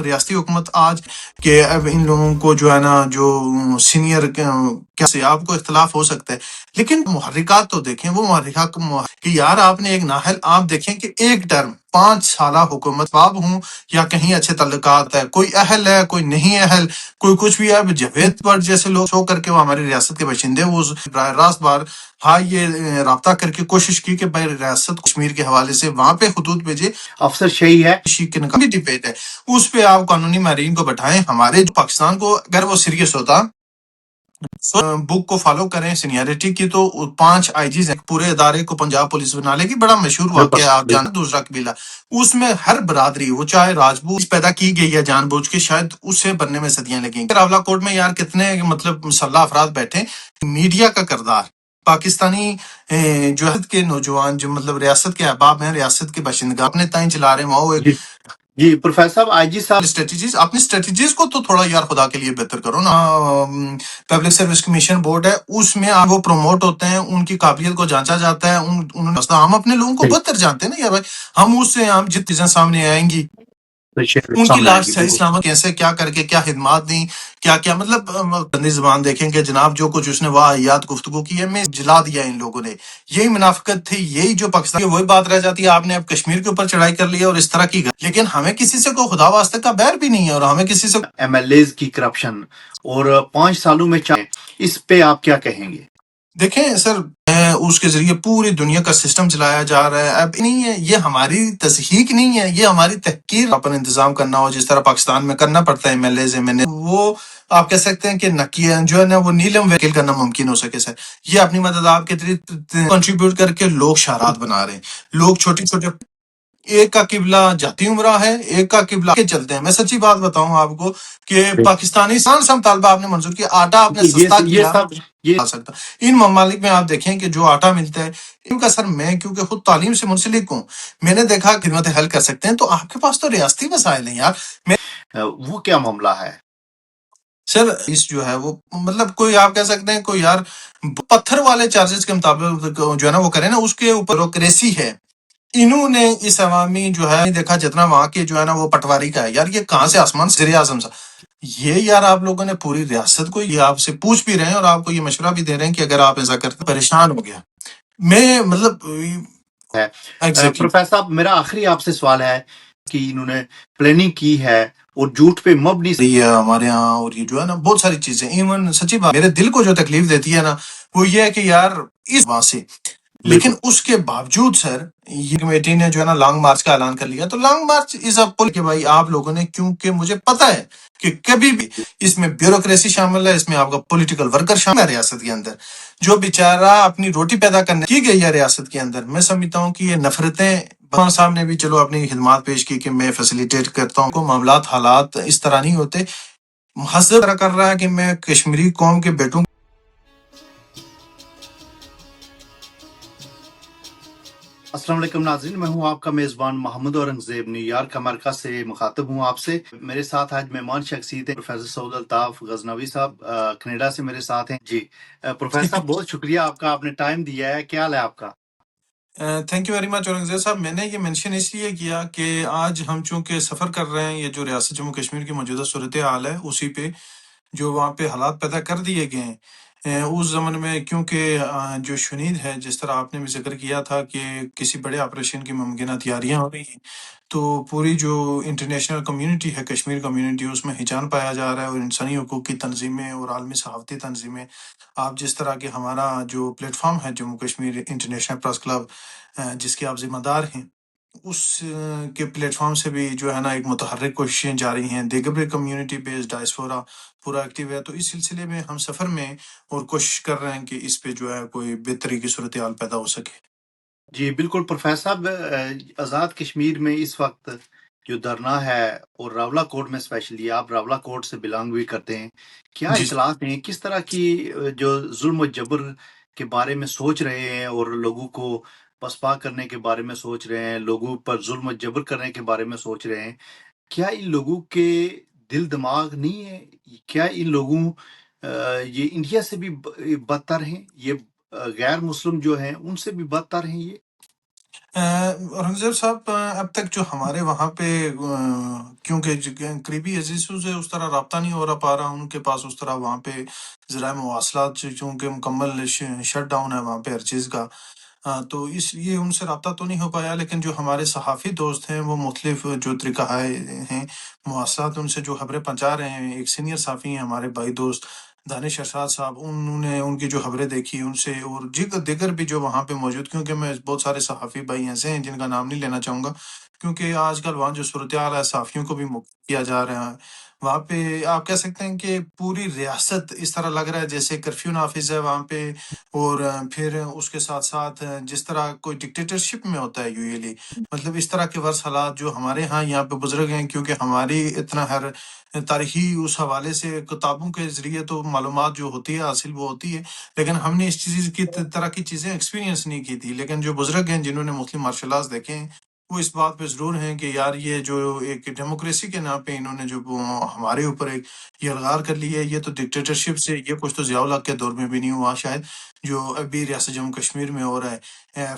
ریاستی حکومت آج کہ اب ان لوگوں کو جو ہے نا جو سینئر سے آپ کو اختلاف ہو سکتا ہے، لیکن محرکات تو دیکھیں، وہ محرکات کہ یار آپ نے ایک نااہل، آپ دیکھیں کہ ایک ٹرم 5 سالہ حکومت باب ہوں یا کہیں اچھے تعلقات ہے، کوئی اہل ہے کوئی نہیں اہل، کوئی کچھ بھی ہے، جاوید بٹ جیسے لوگ شو کر کے وہ ہماری ریاست کے باشندے، وہ براہ راست بار ہاں یہ رابطہ کر کے کوشش کی کہ بھائی ریاست کشمیر کے حوالے سے وہاں پہ خطوط بھیجے، افسر شہی ہے کی ڈبیٹ ہے، اس پہ آپ قانونی ماہرین کو بٹھائیں۔ ہمارے جو پاکستان کو اگر وہ سیریس ہوتا بک کو فالو کریں سینیئرٹی کی، تو 5 آئی جیز ہیں، پورے ادارے کو پنجاب پولیس بنا لے گی۔ بڑا مشہور واقعہ ہے، آپ جانتے، دوسرا قبیلہ، اس میں ہر برادری، وہ چاہے راجپوت پیدا کی گئی ہے جان بوجھ کے، شاید اسے بننے میں صدیاں لگیں گی۔ راولہ کوٹ میں یار کتنے مطلب مسلح افراد بیٹھے، میڈیا کا کردار، پاکستانی جو ہے کے نوجوان جو مطلب ریاست کے احباب ہیں، ریاست کے باشندگان اپنے تائیں چلا رہے ہیں، وہ ایک جی پروفیسر صاحب، آئی جی صاحب اسٹریٹجیز، اپنی اسٹریٹجیز کو تو تھوڑا یار خدا کے لیے بہتر کرو نا۔ پبلک سروس کمیشن بورڈ ہے، اس میں آپ وہ پروموٹ ہوتے ہیں، ان کی قابلیت کو جانچا جاتا ہے، انہوں نے ہم اپنے لوگوں کو بہتر جانتے ہیں نا یار بھائی، ہم اس سے ہم جتنی چیزیں سامنے آئیں گی، ان کی لاش صحیح سلامت کیسے کیا کر کے کیا خدمات دیں، کیا کیا مطلب گندی زبان دیکھیں کہ جناب جو کچھ اس نے واحد گفتگو کی ہے، میں جلا دیا ان لوگوں نے، یہی منافقت تھی، یہی جو پاکستان کی وہی بات رہ جاتی ہے، آپ نے اب کشمیر کے اوپر چڑھائی کر لی ہے اور اس طرح کی لیکن ہمیں کسی سے کوئی خدا واسطے کا بیر بھی نہیں ہے، اور ہمیں کسی سے ایم ایل ایز کی کرپشن اور 5 سالوں میں اس پہ آپ کیا کہیں گے؟ دیکھیں سر، اس کے ذریعے پوری دنیا کا سسٹم چلایا جا رہا ہے، اب نہیں ہے یہ ہماری تصحیق نہیں ہے، یہ ہماری تحقیر پر انتظام کرنا ہو، جس طرح پاکستان میں کرنا پڑتا ہے ایم ایل ایز وہ آپ کہہ سکتے ہیں کہ نکیہ جو ہے نا وہ نیلم وکیل کرنا ممکن ہو سکے سر، یہ اپنی مدد آپ کے کنٹریبیوٹ کر کے لوگ شہرات بنا رہے ہیں، لوگ چھوٹے چھوٹے، ایک کا قبلہ جاتی عمرہ ہے، ایک کا قبلہ کے چلتے ہیں۔ میں سچی بات بتاؤں آپ کو کہ پاکستانی سم طالبہ آپ نے منظور کیا، آٹا آپ نے سستا کیا یہ سکتا، ان ممالک میں آپ دیکھیں کہ جو آٹا ملتا ہے ان کا، سر میں کیونکہ خود تعلیم سے منسلک ہوں، میں نے دیکھا خدمت حل کر سکتے ہیں، تو آپ کے پاس تو ریاستی وسائل ہیں یار، وہ کیا معاملہ ہے سر؟ اس جو ہے وہ مطلب کوئی آپ کہہ سکتے ہیں کوئی یار پتھر والے چارجز کے مطابق جو ہے نا وہ کرے نا، اس کے اوپر بیوروکریسی ہے، انہوں نے اس عوامی جو ہے دیکھا جتنا وہاں کے جو ہے نا وہ پٹواری کا ہے یار، یہ کہاں سے آسمان سے اعظم سا، یہ یار آپ لوگوں نے پوری ریاست کو یہ آپ سے پوچھ بھی رہے ہیں اور آپ کو یہ مشورہ بھی دے رہے ہیں کہ اگر آپ ایسا کرتے پریشان ہو گیا میں مطلب پروفیسر صاحب، میرا آخری آپ سے سوال ہے کہ انہوں نے پلاننگ کی ہے اور جھوٹ پہ مبنی ہے ہمارے ہاں، اور یہ جو ہے نا بہت ساری چیزیں، ایون سچی بات میرے دل کو جو تکلیف دیتی ہے نا وہ یہ ہے کہ یار اس وہاں سے، لیکن اس کے باوجود سر یہ کمیٹی نے جو ہے نا لانگ مارچ کا اعلان کر لیا، تو لانگ مارچ از اے پل کہ بھائی آپ لوگوں نے، کیونکہ مجھے پتا ہے کہ کبھی بھی اس میں بیوروکریسی شامل ہے، اس میں آپ کا پولیٹیکل ورکر شامل ہے ریاست کے اندر، جو بیچارہ اپنی روٹی پیدا کرنے کی گئی ہے ریاست کے اندر، میں سمجھتا ہوں کہ یہ نفرتیں خان صاحب نے بھی چلو اپنی خدمات پیش کی کہ میں فیسیلیٹیٹ کرتا ہوں کو معاملات حالات اس طرح نہیں ہوتے، حسد کر رہا ہے کہ میں کشمیری قوم کے بیٹوں السلام علیکم ناظرین، میں ہوں آپ کا میزبان محمد اورنگزیب، نیو یارک امریکہ سے مخاطب ہوں آپ سے۔ میرے ساتھ آج مہمان شخصیت ہیں پروفیسر سعود الطاف غزنوی صاحب، کینیڈا سے میرے ساتھ ہیں جی۔ پروفیسر صاحب بہت شکریہ آپ کا، آپ نے ٹائم دیا ہے، کیا حال ہے آپ کا؟ Thank you very much Aurangzeb صاحب، میں نے یہ مینشن اس لیے کیا کہ آج ہم چونکہ سفر کر رہے ہیں، یہ جو ریاست جموں کشمیر کی موجودہ صورتحال ہے اسی پہ جو وہاں پہ حالات پیدا کر دیے گئے ہیں، اس زمن میں کیونکہ جو شنید ہے، جس طرح آپ نے بھی ذکر کیا تھا کہ کسی بڑے آپریشن کی ممکنہ تیاریاں ہو رہی ہیں، تو پوری جو انٹرنیشنل کمیونٹی ہے، کشمیر کمیونٹی، اس میں ہیجان پایا جا رہا ہے، اور انسانی حقوق کی تنظیمیں اور عالمی صحافتی تنظیمیں، آپ جس طرح کہ ہمارا جو پلیٹ فارم ہے Jammu Kashmir international press club, جس کے آپ ذمہ دار ہیں، اس کے پلیٹ فارم سے بھی جو ہے نا ایک متحرک کوششیں جاری ہیں، دیگر کمیونٹی بیسڈ ڈائسپورا پورا ایکٹیو ہے، تو اس سلسلے میں ہم سفر میں اور کوشش کر رہے ہیں کہ اس پہ جو ہے کوئی بہتری کی صورتحال پیدا ہو سکے۔ جی بالکل پروفیسر صاحب، آزاد کشمیر میں اس وقت جو دھرنا ہے، اور راولہ کوٹ میں اسپیشلی آپ راولہ کوٹ سے بلانگ بھی کرتے ہیں، کیا جی اطلاعات ہیں کس طرح کی جو ظلم و جبر کے بارے میں سوچ رہے ہیں، اور لوگوں کو پسپا کرنے کے بارے میں سوچ رہے ہیں، لوگوں پر ظلم و جبر کرنے کے بارے میں سوچ رہے ہیں، کیا ان لوگوں کے دل دماغ نہیں ہے؟ کیا ان لوگوں یہ انڈیا سے بھی بدتر ہیں؟ یہ غیر مسلم جو ہیں ان سے بھی بدتر ہیں یہ؟ اورنگزیب صاحب، اب تک جو ہمارے وہاں پہ کیونکہ قریبی عزیزوں سے اس طرح رابطہ نہیں ہو پا رہا، ان کے پاس اس طرح وہاں پہ ذرائع مواصلات چونکہ مکمل شٹ ڈاؤن ہے وہاں پہ ہر چیز کا، تو اس لیے ان سے رابطہ تو نہیں ہو پایا، لیکن جو ہمارے صحافی دوست ہیں وہ مختلف جو طریقہ ہیں مواصلات ان سے جو خبریں پہنچا رہے ہیں، ایک سینئر صحافی ہیں ہمارے بھائی دوست دانش ارشاد صاحب، انہوں نے ان کی جو خبریں دیکھی ان سے، اور دیگر بھی جو وہاں پہ موجود، کیونکہ میں بہت سارے صحافی بھائی ایسے ہیں جن کا نام نہیں لینا چاہوں گا، کیونکہ آج کل وہاں جو صورتحال ہے صحافیوں کو بھی مقرر کیا جا رہا ہے، وہاں پہ آپ کہہ سکتے ہیں کہ پوری ریاست اس طرح لگ رہا ہے جیسے کرفیو نافذ ہے وہاں پہ، اور پھر اس کے ساتھ ساتھ جس طرح کوئی ڈکٹیٹرشپ میں ہوتا ہے یوزلی، مطلب اس طرح کے ورس حالات جو ہمارے ہاں یہاں پہ بزرگ ہیں، کیونکہ ہماری اتنا ہر تاریخی اس حوالے سے کتابوں کے ذریعے تو معلومات جو ہوتی ہے حاصل وہ ہوتی ہے، لیکن ہم نے اس چیز کی طرح کی چیزیں ایکسپیرینس نہیں کی تھی، لیکن جو بزرگ ہیں جنہوں نے مسلم مارشل آرٹس دیکھے ہیں وہ اس بات پہ ضرور ہیں کہ یار یہ جو ایک ڈیموکریسی کے نام پہ انہوں نے جو ہمارے اوپر ایک یہ الغار کر لی ہے، یہ تو ڈکٹیٹرشپ سے، یہ کچھ تو ضیاء الحق کے دور میں بھی نہیں ہوا شاید، جو ابھی ریاست جموں کشمیر میں ہو رہا ہے۔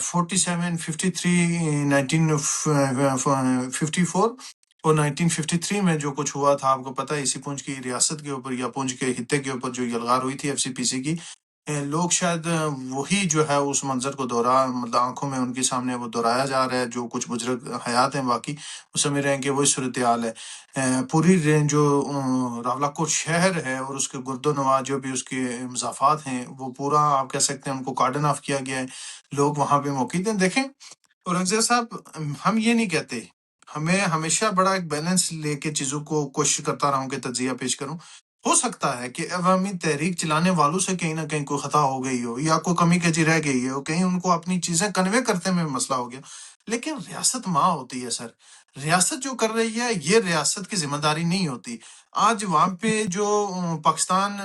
47 53 1954 اور 1953 میں جو کچھ ہوا تھا آپ کو پتہ ہے، اسی پونچھ کی ریاست کے اوپر یا پونچھ کے خطے کے اوپر جو یلغار ہوئی تھی ایف سی پی سی کی، لوگ شاید وہی جو ہے اس منظر کو مطلب آنکھوں میں ان کے سامنے وہ دہرایا جا رہا ہے، جو کچھ بزرگ حیات ہیں باقی وہ سمجھ رہے ہیں کہ وہی صورتحال ہے۔ پوری جو راولاکوٹ شہر ہے اور اس کے گرد و نواح جو بھی اس کے مضافات ہیں وہ پورا آپ کہہ سکتے ہیں ان کو کارڈن آف کیا گیا ہے، لوگ وہاں پہ موقع ہیں۔ دیکھیں اورنگزیب صاحب، ہم یہ نہیں کہتے، ہمیں ہمیشہ بڑا ایک بیلنس لے کے چیزوں کو کوشش کرتا رہا ہوں کہ تجزیہ پیش کروں۔ ہو سکتا ہے کہ عوامی تحریک چلانے والوں سے کہیں نہ کہیں کوئی خطا ہو گئی ہو یا کوئی کمی کجی رہ گئی ہو، کہیں ان کو اپنی چیزیں کنوے کرتے میں مسئلہ ہو گیا، لیکن ریاست ماں ہوتی ہے سر، ریاست جو کر رہی ہے یہ ریاست کی ذمہ داری نہیں ہوتی۔ آج وہاں پہ جو پاکستان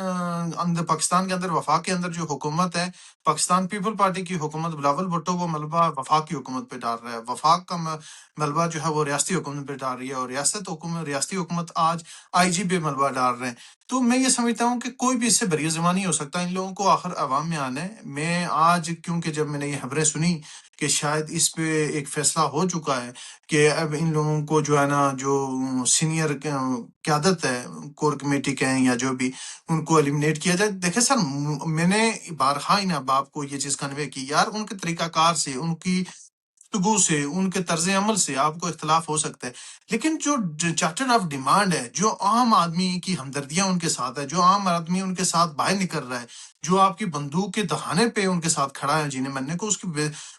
کے اندر وفاق کے اندر جو حکومت ہے، پاکستان پیپل پارٹی کی حکومت، بلاول بھٹو وہ ملبہ وفاق کی حکومت پہ ڈال رہا ہے، وفاق کا ملبہ جو ہے وہ ریاستی حکومت پہ ڈال رہی ہے، اور ریاستی حکومت آج آئی جی پہ ملبہ ڈال رہے ہیں۔ تو میں یہ سمجھتا ہوں کہ کوئی بھی اس سے بری زبان نہیں ہو سکتا، ان لوگوں کو آخر عوام میں آنا ہے۔ میں آج کیونکہ جب میں نے یہ خبریں سنی کہ شاید اس پہ ایک فیصلہ ہو چکا ہے کہ اب ان لوگوں کو جو ہے نا، جو سینئر قیادت ہے کور کمیٹی کے ہیں یا جو بھی، ان کو ایلیمنیٹ کیا جائے۔ دیکھیں سر، میں نے بارہا ان احباب کو یہ چیز کنوے کی، یار ان کے طریقہ کار سے، ان کی گفتگو سے، ان کے طرز عمل سے آپ کو اختلاف ہو سکتا ہے، لیکن جو چارٹر آف ڈیمانڈ ہے، جو عام آدمی کی ہمدردیاں ان کے ساتھ ہے، جو عام آدمی ان کے ساتھ باہر نکل رہا ہے، جو آپ کی بندوق کے دہانے پہ ان کے ساتھ کھڑا ہے جنہیں مننے کو، اس کی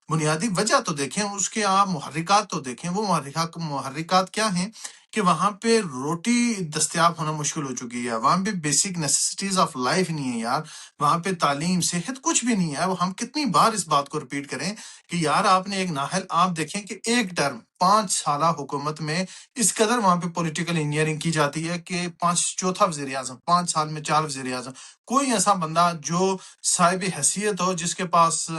بنیادی وجہ تو دیکھیں، اس کے آپ محرکات تو دیکھیں، وہ محرکات کیا ہیں کہ وہاں پہ روٹی دستیاب ہونا مشکل ہو چکی ہے، وہاں پہ بیسک نیسیسٹیز آف لائف نہیں ہے یار، وہاں پہ تعلیم صحت کچھ بھی نہیں ہے۔ ہم کتنی بار اس بات کو ریپیٹ کریں کہ یار آپ نے ایک ناحل، آپ دیکھیں کہ ایک ٹرم 5 سالہ حکومت میں اس قدر وہاں پہ پولیٹیکل انجینئرنگ کی جاتی ہے کہ چوتھا وزیر اعظم، 5 سال میں 4 وزیر اعظم، کوئی ایسا بندہ جو صاحب حیثیت ہو، جس کے پاس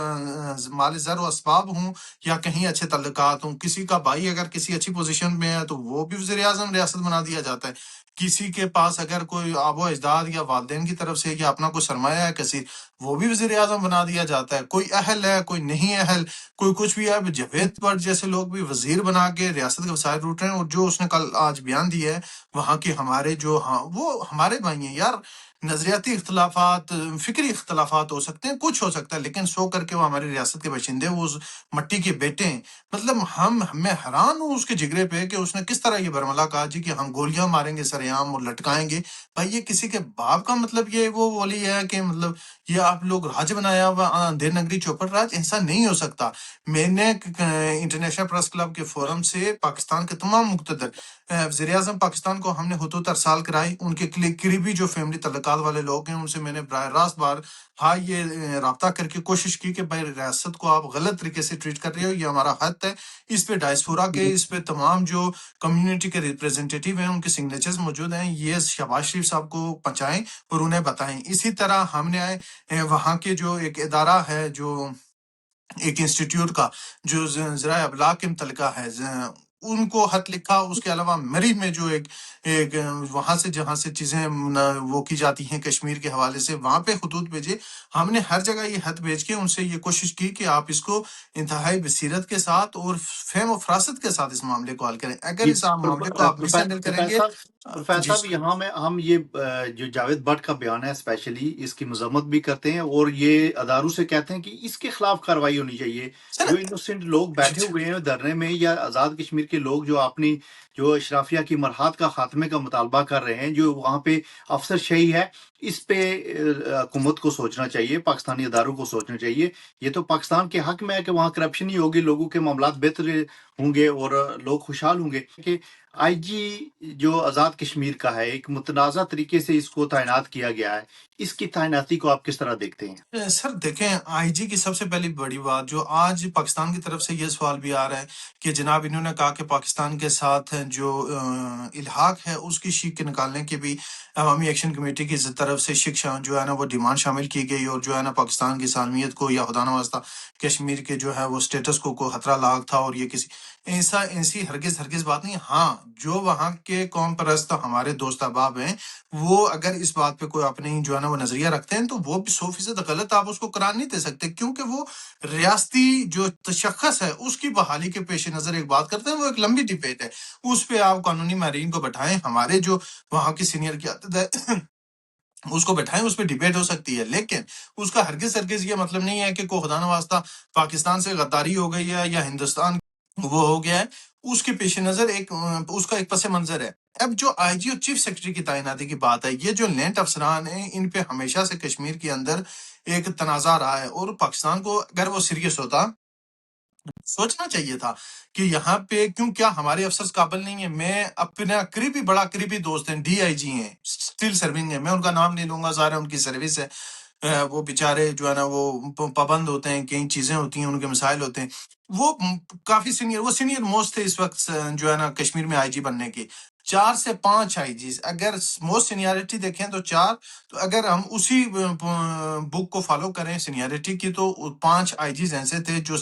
مال زر و اسباب ہوں یا کہیں اچھے تعلقات ہوں، کسی کا بھائی اگر کسی اچھی پوزیشن میں ہے تو وہ بھی وزیر اعظم ریاست بنا دیا جاتا ہے، کسی کے پاس اگر کوئی آب و اجداد یا والدین کی طرف سے یا اپنا کوئی سرمایہ ہے کسی، وہ بھی وزیر اعظم بنا دیا جاتا ہے، کوئی اہل ہے کوئی نہیں اہل، کوئی کچھ بھی ہے۔ جاوید بٹ جیسے لوگ بھی وزیر بنا کے ریاست کے وسائل لوٹ رہے ہیں، اور جو اس نے کل آج بیان دیا ہے وہاں کے ہمارے جو، ہاں وہ ہمارے بھائی ہیں یار، نظریاتی اختلافات، فکری اختلافات ہو سکتے ہیں، کچھ ہو سکتا ہے، لیکن سو کر کے وہ ہماری ریاست کے باشندے، وہ اس مٹی کے بیٹے ہیں۔ مطلب میں حیران ہوں اس کے جگرے پہ کہ اس نے کس طرح یہ برملا کہا جی کہ ہم گولیاں ماریں گے سر عام اور لٹکائیں گے۔ بھائی یہ کسی کے باپ کا مطلب یہ وہ بولی ہے کہ مطلب یہ آپ لوگ راج بنایا ہوا دیر نگری چوپٹ راج، ایسا نہیں ہو سکتا۔ میں نے انٹرنیشنل پریس کلب کے فورم سے پاکستان کے تمام مقتدر وزیر اعظم پاکستان کو ہم نے خطوط ارسال کرائی، ان کے قریبی جو فیملی تعلقات والے لوگ ہیں ان سے میں نے براہ راست ہاں یہ رابطہ کر کے کوشش کی کہ بھائی ریاست کو آپ غلط طریقے سے ٹریٹ کر رہے ہو، یہ ہمارا خط ہے، اس پہ ڈائسپورا کے، اس پہ تمام جو کمیونٹی کے ریپریزنٹیٹیو ہیں ان کے سگنیچرز موجود ہیں، یہ شہباز شریف صاحب کو پہنچائیں اور انہیں بتائیں۔ اسی طرح ہم نے وہاں کے جو ایک ادارہ ہے، جو ایک انسٹیٹیوٹ کا جو ذرائع ابلاغ کے متعلقہ ہے، ان کو خط لکھا. اس کے علاوہ مریب میں جو ایک وہاں سے جہاں سے چیزیں وہ کی جاتی ہیں کشمیر کے حوالے سے, وہاں پہ خطوط بھیجے. ہم نے ہر جگہ یہ خط بھیج کے ان سے یہ کوشش کی کہ آپ اس کو انتہائی بصیرت کے ساتھ اور فہم و فراست کے ساتھ اس معاملے کو حل کریں. اگر جی اس معاملے کو آپ مس ہینڈل کریں گے. پروفیسر جی صاحب، یہاں میں ہم یہ جو جاوید بٹ کا بیان ہے اسپیشلی اس کی مذمت بھی کرتے ہیں اور یہ اداروں سے کہتے ہیں کہ اس کے خلاف کارروائی ہونی چاہیے. سر. جو انوسینٹ لوگ بیٹھے ہوئے ہیں دھرنے میں، یا آزاد کشمیر کے لوگ جو اپنی جو اشرافیہ کی مرحات کا خاتمے کا مطالبہ کر رہے ہیں، جو وہاں پہ افسر شہی ہے، اس پہ حکومت کو سوچنا چاہیے، پاکستانی اداروں کو سوچنا چاہیے. یہ تو پاکستان کے حق میں ہے کہ وہاں کرپشن ہی ہوگی، لوگوں کے معاملات بہتر ہوں گے اور لوگ خوشحال ہوں گے. کہ آئی جی جو آزاد کشمیر کا ہے، ایک متنازع طریقے سے اس کو تعینات کیا گیا ہے، اس کی تعیناتی کو آپ کس طرح دیکھتے ہیں؟ سر دیکھیں, آئی جی کی سب سے پہلی بڑی بات جو آج پاکستان کی طرف سے یہ سوال بھی آ رہا ہے کہ جناب انہوں نے کہا کہ پاکستان کے ساتھ جو الحاق ہے اس کی شیک نکالنے کے بھی عوامی ایکشن کمیٹی کی طرف سے جو ہے نا وہ ڈیمانڈ شامل کی گئی, اور جو ہے نا پاکستان کی سالمیت کو یا خدا نخواستہ کشمیر کے جو ہے وہ سٹیٹس کو خطرہ لاحق تھا, اور یہ کسی ایسی ہرگز بات نہیں. ہاں, جو وہاں کے قوم پرست ہمارے دوست احباب ہیں, وہ اگر اس بات پہ کوئی اپنی جو ہے نا وہ نظریہ رکھتے ہیں تو وہ بھی 100% غلط آپ اس کو قرار نہیں دے سکتے, کیونکہ وہ ریاستی جو تشخص ہے اس کی بحالی کے پیش نظر ایک بات کرتے ہیں. وہ ایک لمبی ڈیبیٹ ہے, اس پہ آپ قانونی ماہرین کو بٹھائیں, ہمارے جو وہاں کی سینئر قیادت ہے اس کو بٹھائیں, اس پہ ڈیبیٹ ہو سکتی ہے. لیکن اس کا ہرگز یہ مطلب نہیں ہے کہ کوئی خدا نواسطہ پاکستان سے غداری ہو گئی ہے یا ہندوستان وہ ہو گیا ہے. اس کے پیش نظر اس کا ایک پس منظر ہے. اب جو آئی جی اور چیف سیکرٹری کی تعیناتی کی بات ہے, یہ جو لینڈ افسران ہیں ان پہ ہمیشہ سے کشمیر کے اندر ایک تنازع رہا ہے, اور پاکستان کو اگر وہ سیریس ہوتا سوچنا چاہیے تھا کہ یہاں پہ کیوں کیا ہمارے افسرز قابل نہیں ہیں. میں اپنا بڑا قریبی دوست ہیں, ڈی آئی جی ہیں, اسٹل سرونگ ہیں, میں ان کا نام نہیں لوں گا, ظاہر ہے ان کی سروس ہے, وہ بیچارے جو ہے نا وہ پابند ہوتے ہیں, کئی چیزیں ہوتی ہیں, ان کے مسائل ہوتے ہیں. وہ کافی سینئر موسٹ تھے اس وقت جو ہے نا کشمیر میں آئی جی بننے کی. 4 سے 5 آئی جیز, اگر موسٹ سینیارٹی دیکھیں تو 4, تو اگر ہم اسی بک کو فالو کریں سینیارٹی کی تو 5 آئی جیز ایسے تھے جو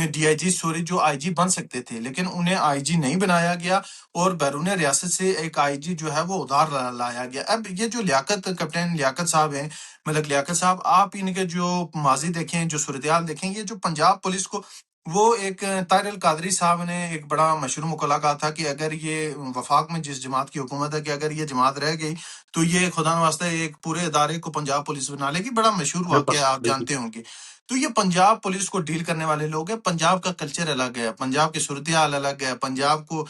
ڈی آئی جی جو آئی جی بن سکتے تھے, لیکن انہیں آئی جی نہیں بنایا گیا, اور بیرون ریاست سے ایک آئی جی جو ہے وہ ادھار لایا گیا. اب یہ جو کیپٹن لیاقت صاحب ہیں, ملک لیاقت صاحب, آپ ان کے جو ماضی دیکھیں, جو صورتحال دیکھیں, یہ جو پنجاب پولیس کو, وہ ایک طاہر القادری صاحب نے ایک بڑا مشہور مقولہ کہا تھا کہ اگر یہ وفاق میں جس جماعت کی حکومت ہے کہ اگر یہ جماعت رہ گئی تو یہ خدا نواسطہ ایک پورے ادارے کو پنجاب پولیس بنا لے گی. بڑا مشہور واقعہ آپ بالکل. جانتے ہوں گے. تو یہ پنجاب پولیس کو ڈیل کرنے والے لوگ ہیں. پنجاب کا کلچر الگ ہے, پنجاب کی صورتحال الگ ہے, پنجاب کو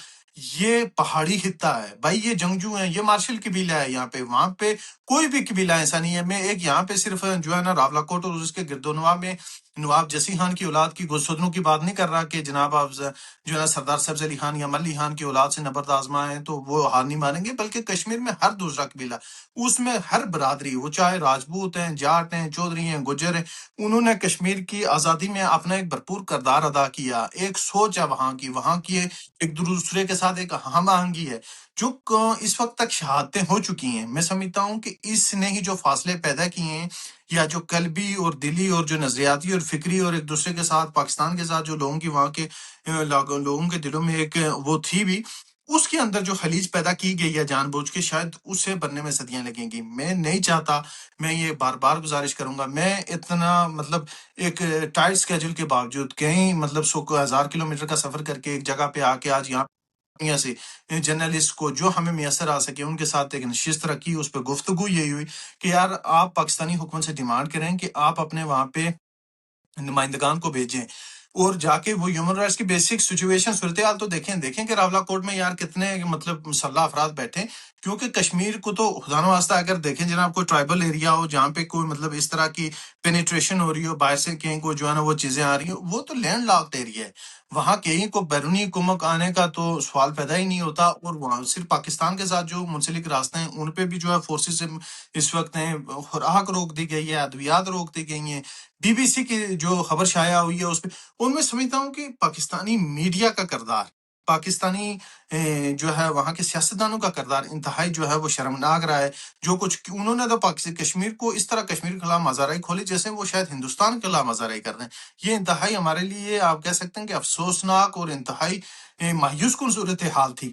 یہ پہاڑی خطہ ہے بھائی, یہ جنگجو ہیں, یہ مارشل قبیلہ ہے یہاں پہ. وہاں پہ کوئی بھی قبیلہ ایسا نہیں ہے. میں ایک یہاں پہ صرف جو ہے نا راولا کوٹ اور اس کے گرد و نواح میں نواب جسی خان کی اولاد کی گلسدنوں کی بات نہیں کر رہا کہ جناب آپ جو ہے نا سردار سبز علی خان یا ملی خان کی اولاد سے نبرد آزما ہیں تو وہ ہار نہیں مانیں گے, بلکہ کشمیر میں ہر دوسرا قبیلہ, اس میں ہر برادری, وہ چاہے راجپوت ہیں, جاٹ ہیں, چودھری ہیں, گجر ہیں, انہوں نے کشمیر کی آزادی میں اپنا ایک بھرپور کردار ادا کیا. ایک سوچ ہے وہاں کی ایک دوسرے کے ساتھ ایک ہم آہنگی ہے جو اس وقت تک شہادتیں ہو چکی ہیں. میں سمجھتا ہوں کہ اس نے ہی جو فاصلے پیدا کیے ہیں, یا جو قلبی اور دلی اور جو نظریاتی اور فکری اور ایک دوسرے کے ساتھ پاکستان کے ساتھ جو لوگوں کی وہاں کے لوگوں کے دلوں میں ایک وہ تھی بھی, اس کے اندر جو خلیج پیدا کی گئی ہے جان بوجھ کے, شاید اسے بننے میں صدیاں لگیں گی. میں نہیں چاہتا, میں یہ بار بار گزارش کروں گا, میں اتنا مطلب ایک ٹائٹ اسکیجول کے باوجود کہیں مطلب 100,000 کلومیٹر کا سفر کر کے ایک جگہ پہ آ کے آج یہاں سے جرنلسٹ کو جو ہمیں میسر آ سکے ان کے ساتھ ایک نشست رکھی, اس پہ گفتگو یہی ہوئی کہ یار آپ پاکستانی حکومت سے ڈیمانڈ کریں کہ آپ اپنے وہاں پہ نمائندگان کو بھیجیں, اور جا کے وہ ہیومن رائٹس کی بیسک سچویشن صورتحال تو دیکھیں کہ راولا کوٹ میں یار کتنے مطلب مسلح افراد بیٹھے, کیونکہ کشمیر کو تو خدا نواسطہ اگر دیکھیں جناب کوئی ٹرائبل ایریا ہو جہاں پہ کوئی مطلب اس طرح کی پینیٹریشن ہو رہی ہو, باہر سے کہیں کو جو ہے نا وہ چیزیں آ رہی ہو, وہ تو لینڈ لاکڈ ایریا ہے, وہاں کہیں کو بیرونی حکومت آنے کا تو سوال پیدا ہی نہیں ہوتا. اور وہاں صرف پاکستان کے ساتھ جو منسلک راستے ہیں ان پہ بھی جو ہے فورسز اس وقت ہیں, خوراک روک دی گئی ہے, ادویات روک دی گئی ہیں, بی بی سی کی جو خبر شائع ہوئی ہے اس پہ. ان میں سمجھتا ہوں کہ پاکستانی میڈیا کا کردار, پاکستانی جو ہے وہاں کے سیاستدانوں کا کردار انتہائی جو ہے وہ شرمناک رہا ہے. جو کچھ انہوں نے تو کشمیر کو اس طرح کشمیر کے خلاف مزارائی کھولی جیسے وہ شاید ہندوستان کے خلاف مزارائی کر رہے ہیں. یہ انتہائی ہمارے لیے آپ کہہ سکتے ہیں کہ افسوسناک اور انتہائی مایوس کن صورتحال تھی.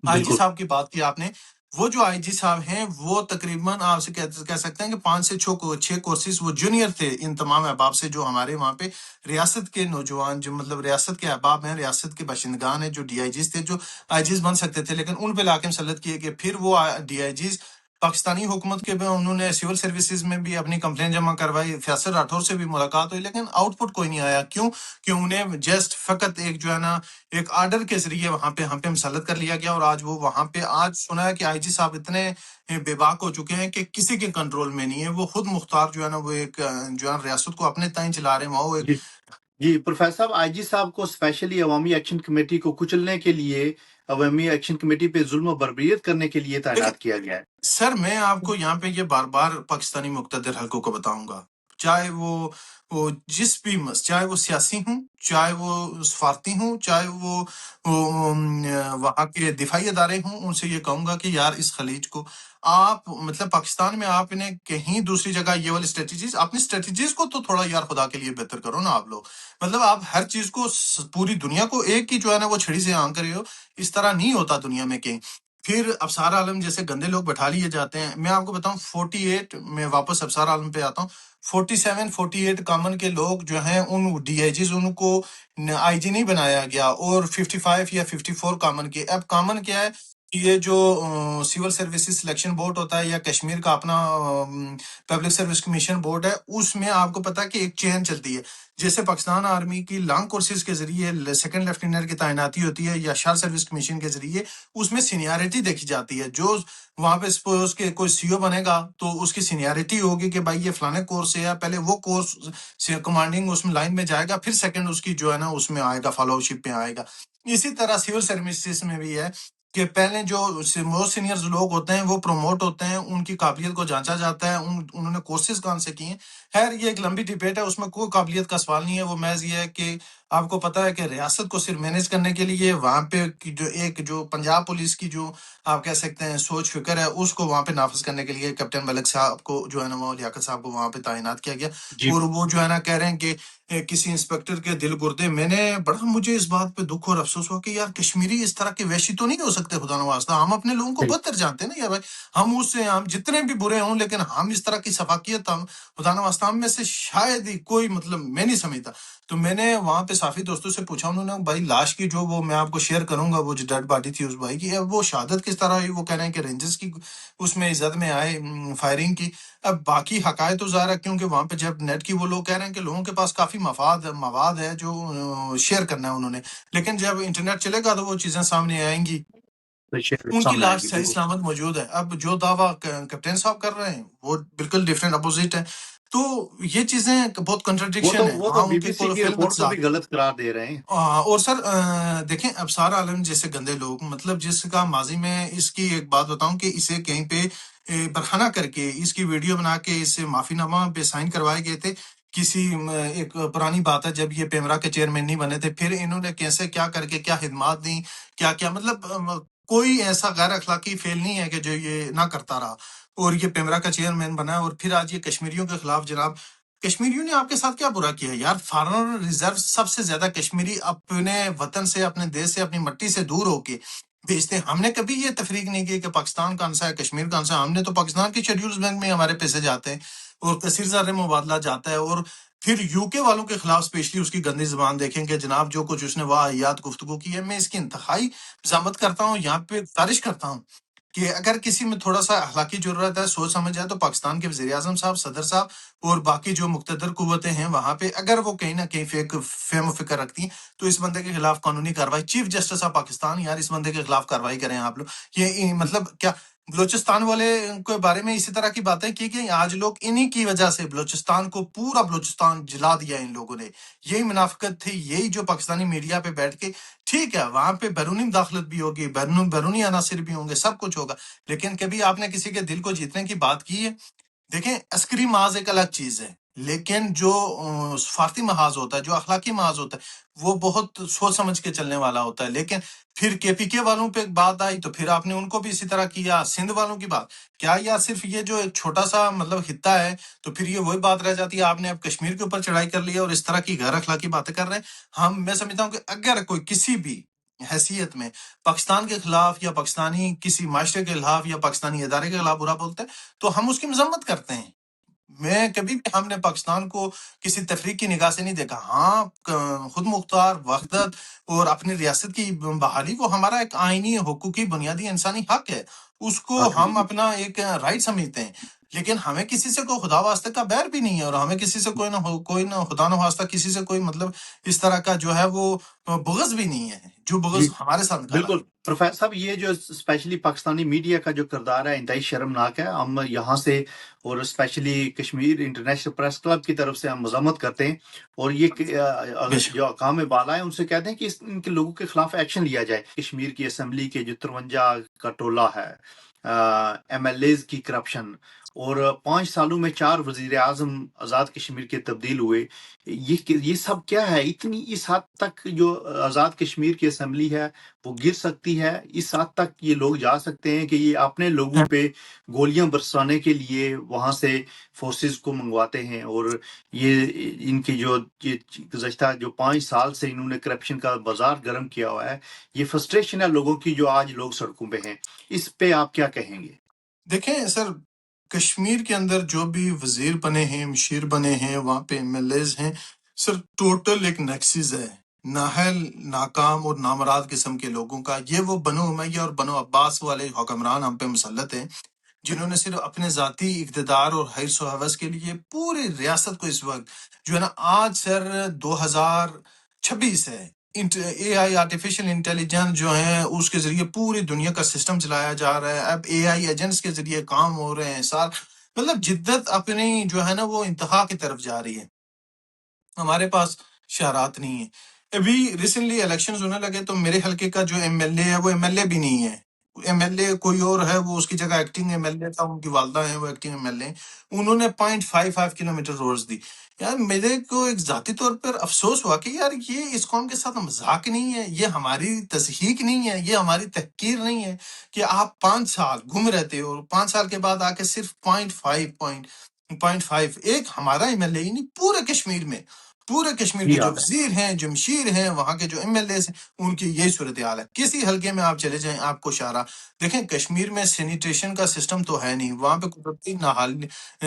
آئی جی بالکل صاحب کی بات کی آپ نے. وہ جو آئی جی صاحب ہیں وہ تقریباً آپ سے کہہ سکتے ہیں کہ 5 سے 6 کورسز وہ جونیئر تھے ان تمام احباب سے جو ہمارے وہاں پہ ریاست کے نوجوان جو مطلب ریاست کے احباب ہیں، ریاست کے باشندگان ہیں، جو ڈی آئی جیز تھے، جو آئی جیز بن سکتے تھے، لیکن ان پہ لا کے مسلط کیے گئے. پھر وہ ڈی آئی جیز پاکستانی حکومت کے بھی انہوں نے سول سروسز میں بھی اپنی کمپلین جمع کروائی، فیصل راٹھور سے بھی ملاقات ہوئی، لیکن آؤٹ پٹ کوئی نہیں آیا. کیوں؟ کہ انہیں جسٹ فقط ایک جو ہے نا ایک آرڈر کے ذریعے وہاں پہ ہم پہ مسلط کر لیا گیا. اور آج وہ وہاں پہ آج سنا ہے کہ آئی جی صاحب اتنے بے باک ہو چکے ہیں کہ کسی کے کنٹرول میں نہیں ہے. وہ خود مختار جو ہے نا وہ ایک جو ہے ریاست کو اپنے تائیں چلا رہے ہیں. وہ ایک جی جی پروفیسر صاحب، آئی جی صاحب کو اسپیشلی عوامی ایکشن کمیٹی کو کچلنے کے لیے، عوامی ایکشن کمیٹی پہ ظلم و بربریت کرنے کے لیے دیکھیں تعینات کیا گیا ہے. سر، میں آپ کو یہاں پہ یہ بار بار پاکستانی مقتدر حلقوں کو بتاؤں گا، چاہے وہ جس بھی چاہے وہ سیاسی ہوں، چاہے وہ سفارتی ہوں، چاہے وہ وہاں کے دفاعی ادارے ہوں، ان سے یہ کہوں گا کہ یار اس خلیج کو آپ مطلب پاکستان میں آپ نے کہیں دوسری جگہ یہ والی اسٹریٹجیز، اپنی اسٹریٹجیز کو تو تھوڑا یار خدا کے لیے بہتر کرو نا آپ لوگ. مطلب آپ ہر چیز کو پوری دنیا کو ایک ہی جو ہے نا وہ چھڑی سے آن کرے ہو. اس طرح نہیں ہوتا دنیا میں کہیں. پھر ابصار عالم جیسے گندے لوگ بٹھا لیے جاتے ہیں. میں آپ کو بتاؤں 48 میں واپس ابصار عالم پہ آتا ہوں. 47 کامن کے لوگ جو ہیں ان ڈی آئی جیز ان کو آئی جی نہیں بنایا گیا، اور 55 یا 54 کامن کے. اب کامن کیا ہے کہ یہ جو سول سروسز سلیکشن بورڈ ہوتا ہے یا کشمیر کا اپنا پبلک سروس کمیشن بورڈ ہے، اس میں آپ کو پتا کہ ایک چین چلتی ہے. جیسے پاکستان آرمی کی لانگ کورسز کے ذریعے سیکنڈ لیفٹیننٹ کی تعیناتی ہوتی ہے یا شار سروس کمیشن کے ذریعے، اس میں سینیارٹی دیکھی جاتی ہے. جو وہاں پہ سپوز کہ کوئی سی او بنے گا تو اس کی سینیارٹی ہوگی کہ بھائی یہ فلانے کورس سے ہے، پہلے وہ کورس سے کمانڈنگ اس میں لائن میں جائے گا، پھر سیکنڈ اس کی جو ہے نا اس میں آئے گا، فالو شپ پہ آئے گا. اسی طرح سول سروسز میں بھی ہے کہ پہلے جو موسٹ سینئرز لوگ ہوتے ہیں وہ پروموٹ ہوتے ہیں، ان کی قابلیت کو جانچا جاتا ہے، انہوں نے کورسز کون سے کیے ہیں. خیر یہ ایک لمبی ڈیبیٹ ہے، اس میں کوئی قابلیت کا سوال نہیں ہے. وہ محض یہ ہے کہ آپ کو پتا ہے کہ ریاست کو صرف مینیج کرنے کے لیے وہاں پہ جو ایک جو پنجاب پولیس کی جو آپ کہہ سکتے ہیں سوچ فکر ہے، اس کو وہاں پہ نافذ کرنے کے لیے کیپٹن ملک صاحب کو جو ہے نا وہ لیاقت صاحب کو وہاں پہ تعینات کیا گیا. جی اور وہ جو ہے نا کہہ رہے ہیں کہ کسی انسپیکٹر کے دل گردے. میں نے بڑا مجھے اس بات پہ دکھ اور افسوس ہوا کہ یار کشمیری اس طرح کے وحشی تو نہیں ہو سکتے خدا نوازتہ. ہم اپنے لوگوں کو بدتر جانتے ہیں نا یار بھائی. ہم اس سے ہم جتنے بھی برے ہوں لیکن ہم اس طرح کی شفاقیت ہم خدا نوازتہ ہم میں سے شاید ہی کوئی مطلب میں نہیں سمجھتا. تو میں نے وہاں پہ صافی دوستوں سے پوچھا، انہوں نے بھائی لاش کی جو وہ میں آپ کو شیئر کروں گا وہ جو ڈیڈ باڈی تھی اس بھائی کی، اب وہ شہادت کس طرح ہوئی. وہ کہہ رہے ہیں کہ رینجرز کی اس میں عزت میں آئے فائرنگ کی. اب باقی حقائق تو ظاہر ہے کیونکہ وہاں پہ جب نیٹ کی وہ لوگ کہہ رہے ہیں کہ لوگوں کے پاس کافی مواد ہے جو شیئر کرنا ہے انہوں نے، لیکن جب انٹرنیٹ چلے گا تو وہ چیزیں سامنے آئیں گی. ان کی سامنے آئے لاش گی صحیح بالکل. سلامت موجود ہے. اب جو دعویٰ کیپٹن صاحب کر رہے ہیں وہ بالکل ڈفرینٹ اپوزٹ ہے. تو یہ چیزیں بہت کنٹرڈکشن ہے. وہ تو ہاں بی ان بی کے سی کی کلوفیل رپورٹ کو بھی غلط قرار دے رہے ہیں. اور سر دیکھیں ابصار عالم جیسے گندے لوگ مطلب جس کا ماضی میں اس کی ایک بات بتاؤں کہ اسے کہیں پہ برہنہ کر کے اس کی ویڈیو بنا کے اس سے معافی نامہ پہ سائن کروائے گئے تھے. کسی ایک پرانی بات ہے جب یہ پیمرا کے چیئرمین نہیں بنے تھے، پھر انہوں نے کیسے کیا کر کے کیا خدمات دیں، کیا کیا مطلب کوئی ایسا غیر اخلاقی فیل نہیں ہے کہ جو یہ نہ کرتا رہا اور یہ پیمرا کا چیئرمین بنا ہے. اور پھر آج یہ کشمیریوں کے خلاف جناب کشمیریوں نے آپ کے ساتھ کیا برا کیا یار؟ فارن ریزرو سب سے زیادہ کشمیری اپنے وطن سے، اپنے دیش سے، اپنی مٹی سے دور ہو کے بھیجتے ہیں. ہم نے کبھی یہ تفریق نہیں کی کہ پاکستان کون سا ہے، کشمیر کون سا ہے. ہم نے تو پاکستان کے شیڈیولز بینک میں ہمارے پیسے جاتے ہیں اور کثیر زر مبادلہ جاتا ہے. اور پھر یو کے والوں کے خلاف اسپیشلی اس کی گندی زبان دیکھیں کہ جناب جو کچھ اس نے واحد گفتگو کی ہے، میں اس کی انتہائی ضامت کرتا ہوں، یہاں پہ خارج کرتا ہوں کہ اگر کسی میں تھوڑا سا اخلاقی ضرورت ہے، سوچ سمجھ جائے، تو پاکستان کے وزیر اعظم صاحب، صدر صاحب اور باقی جو مقتدر قوتیں ہیں وہاں پہ اگر وہ کہیں نہ کہیں فہم و فکر رکھتی ہیں تو اس بندے کے خلاف قانونی کارروائی. چیف جسٹس آف پاکستان یار اس بندے کے خلاف کارروائی کریں آپ لوگ. یہ مطلب کیا بلوچستان والے کے بارے میں اسی طرح کی باتیں کی گئی. آج لوگ انہی کی وجہ سے بلوچستان کو پورا بلوچستان جلا دیا ان لوگوں نے. یہی منافقت تھی، یہی جو پاکستانی میڈیا پہ بیٹھ کے ٹھیک ہے وہاں پہ بیرونی مداخلت بھی ہوگی، بیرونی عناصر بھی ہوں گے، سب کچھ ہوگا، لیکن کبھی آپ نے کسی کے دل کو جیتنے کی بات کی ہے؟ دیکھیں عسکری محاذ ایک الگ چیز ہے، لیکن جو سفارتی محاذ ہوتا ہے، جو اخلاقی محاذ ہوتا ہے، وہ بہت سوچ سمجھ کے چلنے والا ہوتا ہے. لیکن پھر کے پی کے والوں پہ بات آئی تو پھر آپ نے ان کو بھی اسی طرح کیا. سندھ والوں کی بات کیا یا صرف یہ جو ایک چھوٹا سا مطلب خطہ ہے تو پھر یہ وہی بات رہ جاتی ہے آپ نے اب کشمیر کے اوپر چڑھائی کر لی ہے اور اس طرح کی غیر اخلاقی باتیں کر رہے ہیں. میں سمجھتا ہوں کہ اگر کوئی کسی بھی حیثیت میں پاکستان کے خلاف یا پاکستانی کسی معاشرے کے خلاف یا پاکستانی ادارے کے خلاف برا بولتا ہے تو ہم اس کی مذمت کرتے ہیں. میں کبھی بھی ہم نے پاکستان کو کسی تفریق کی نگاہ سے نہیں دیکھا. ہاں، خود مختار وحدت اور اپنی ریاست کی بحالی وہ ہمارا ایک آئینی حقوقی بنیادی انسانی حق ہے، اس کو ہم اپنا ایک رائٹ سمجھتے ہیں. لیکن ہمیں کسی سے کوئی خدا واسطے کا بیر بھی نہیں ہے، اور ہمیں کسی سے کوئی نہ خدا نہ واسطہ کسی سے کوئی مطلب اس طرح کا جو ہے وہ بغض بھی نہیں ہے، جو بغض ہمارے ساتھ نکالا بالکل پروفیسر صاحب، یہ جو اسپیشلی پاکستانی میڈیا کا جو کردار ہے انتہائی شرمناک ہے. ہم یہاں سے اور specially Kashmir international press club کی طرف سے ہم مذمت کرتے ہیں، اور یہ جو حکام بالا ہیں ان سے کہتے ہیں کہ ان کے لوگوں کے خلاف ایکشن لیا جائے. کشمیر کی اسمبلی کے جو 53 کا ٹولہ ہے، ایم ایل ایز کی کرپشن، اور 5 سالوں میں 4 وزیر اعظم آزاد کشمیر کے تبدیل ہوئے. یہ سب کیا ہے؟ اتنی اس حد تک جو آزاد کشمیر کی اسمبلی ہے وہ گر سکتی ہے؟ اس حد تک یہ لوگ جا سکتے ہیں کہ یہ اپنے لوگوں پہ گولیاں برسانے کے لیے وہاں سے فورسز کو منگواتے ہیں، اور یہ ان کی جو گزشتہ جو 5 سال سے انہوں نے کرپشن کا بازار گرم کیا ہوا ہے، یہ فرسٹریشن ہے لوگوں کی جو آج لوگ سڑکوں پہ ہیں. اس پہ آپ کیا کہیں گے؟ دیکھیں سر، کشمیر کے اندر جو بھی وزیر بنے ہیں، مشیر بنے ہیں، وہاں پہ ایم ایل ایز ہیں، سر ٹوٹل ایک نیکسس ہے نااہل، ناکام اور نامراد قسم کے لوگوں کا. یہ وہ بنو امیہ اور بنو عباس والے حکمران ہم پہ مسلط ہیں، جنہوں نے صرف اپنے ذاتی اقتدار اور حیث و حوث کے لیے پوری ریاست کو اس وقت جو ہے نا، آج سر 2026 ہے، اے آئی آرٹیفیشل انٹیلیجنس جو ہے اس کے ذریعے پوری دنیا کا سسٹم چلایا جا رہا ہے. اب اے آئی ایجنٹس کے ذریعے کام ہو رہے ہیں. مطلب جدت اپنی جو ہے نا وہ انتہا کی طرف جا رہی ہے. ہمارے پاس شہرات نہیں ہیں. ابھی ریسنٹلی الیکشنز ہونے لگے تو میرے حلقے کا جو ایم ایل اے ہے وہ ایم ایل اے بھی نہیں ہے. ایم ایل اے کوئی اور ہے، وہ اس کی جگہ ایکٹنگ ایم ایل اے تھا، ان کی والدہ ہیں وہ ایکٹنگ ایم ایل اے. انہوں نے 0.55 کلومیٹر روڈز دی. یار میرے کو ایک ذاتی طور پر افسوس ہوا کہ یار یہ اس قوم کے ساتھ مذاق نہیں ہے، یہ ہماری تضحیق نہیں ہے، یہ ہماری تحقیر نہیں ہے کہ آپ 5 سال گم رہتے ہو اور 5 سال کے بعد آ کے صرف 0.5 ایک ہمارا ایم ایل اے ہی نہیں، پورے کشمیر کے جو وزیر ہیں، جو مشیر ہیں، وہاں کے جو ایم ایل اے ہیں، ان کی یہی صورتحال ہے. کسی حلقے میں آپ چلے جائیں آپ کو شارہ دیکھیں. کشمیر میں سینیٹیشن کا سسٹم تو ہے نہیں، وہاں پہ قدرتی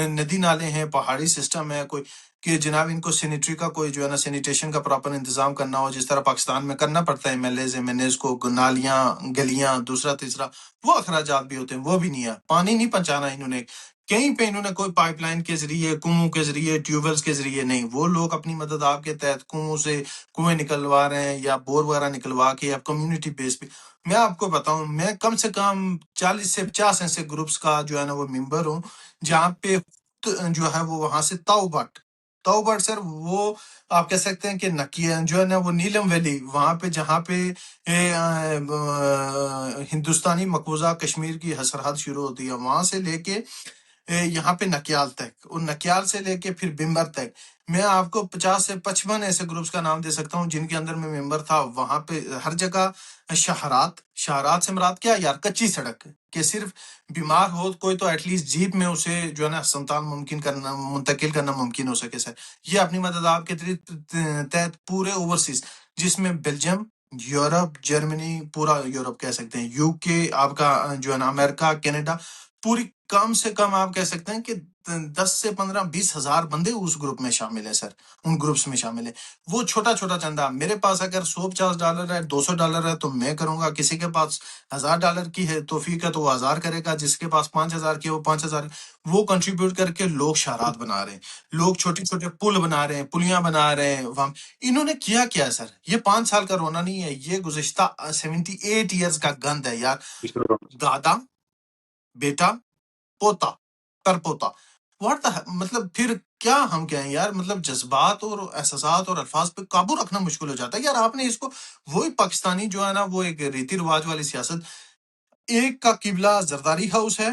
ندی نالے ہیں، پہاڑی سسٹم ہے، کوئی کہ جناب ان کو سینیٹری کا کوئی جو ہے نا سینیٹیشن کا پراپر انتظام کرنا ہو جس طرح پاکستان میں کرنا پڑتا ہے. ایم ایل ایز کو نالیاں، گلیاں، دوسرا تیسرا وہ اخراجات بھی ہوتے ہیں، وہ بھی نہیں ہے. پانی نہیں پہنچانا انہوں نے کہیں پہ، انہوں نے کوئی پائپ لائن کے ذریعے، کنووں کے ذریعے، ٹیوب ویلز کے ذریعے نہیں. وہ لوگ اپنی مدد آپ کے تحت کنووں سے کنویں نکلوا رہے ہیں یا بور وغیرہ نکلوا کے یا کمیونٹی بیس پہ. میں آپ کو بتاؤں، میں کم سے کم 40 سے 50 ایسے گروپس کا جو ہے نا وہ ممبر ہوں، جہاں پہ جو ہے وہ وہاں سے تاؤ بٹ سر، وہ آپ کہہ سکتے ہیں کہ نکیا جو ہے نا وہ نیلم ویلی، وہاں پہ جہاں پہ ہندوستانی مقبوضہ کشمیر کی سرحد شروع ہوتی ہے، وہاں سے لے کے یہاں پہ نکیال تک، اور نکیال سے لے کے پھر بمبر تک. میں آپ کو 50 سے 55 ایسے گروپس کا نام دے سکتا ہوں جن کے اندر میں ممبر تھا. وہاں پہ ہر جگہ شہرات سے مراد کیا یار؟ کچی سڑک، کہ صرف بیمار ہو کوئی تو ایٹ لیسٹ جیپ میں اسے جو ہے نا ہسپتال منتقل کرنا ممکن ہو سکے. سر یہ اپنی مدد آپ کے تحت پورے اوورسیز، جس میں بیلجیم، یورپ، جرمنی، پورا یورپ کہہ سکتے ہیں، یو کے، آپ کا جو ہے نا امریکہ، کینیڈا، پوری کم سے کم آپ کہہ سکتے ہیں کہ 10 سے 15 20 ہزار بندے اس گروپ میں شامل ہیں. سر ان گروپس میں شامل ہیں. وہ چھوٹا چندہ، میرے پاس اگر $150 ہے، $200 ہے تو میں کروں گا. کسی کے پاس $1000 کی ہے توفیق ہے تو وہ 1000 کرے گا. جس کے پاس 5000 کی ہے وہ 5000. وہ کنٹریبیوٹ کر کے لوگ شہرات بنا رہے ہیں، لوگ چھوٹے پل بنا رہے ہیں، پلیاں بنا رہے ہیں. انہوں نے کیا سر؟ یہ 5 سال کا رونا نہیں ہے، یہ گزشتہ 78 ایئرز کا گند ہے یار. دادا، بیٹا، پوتا، پوتا، مطلب پھر کیا ہم کہیں یار؟ مطلب جذبات اور احساسات اور الفاظ پہ قابو رکھنا مشکل ہو جاتا ہے یار. آپ نے اس کو وہی پاکستانی جو ہے نا وہ ایک ریتی رواج والی سیاست، ایک کا قبلہ زرداری ہاؤس ہے،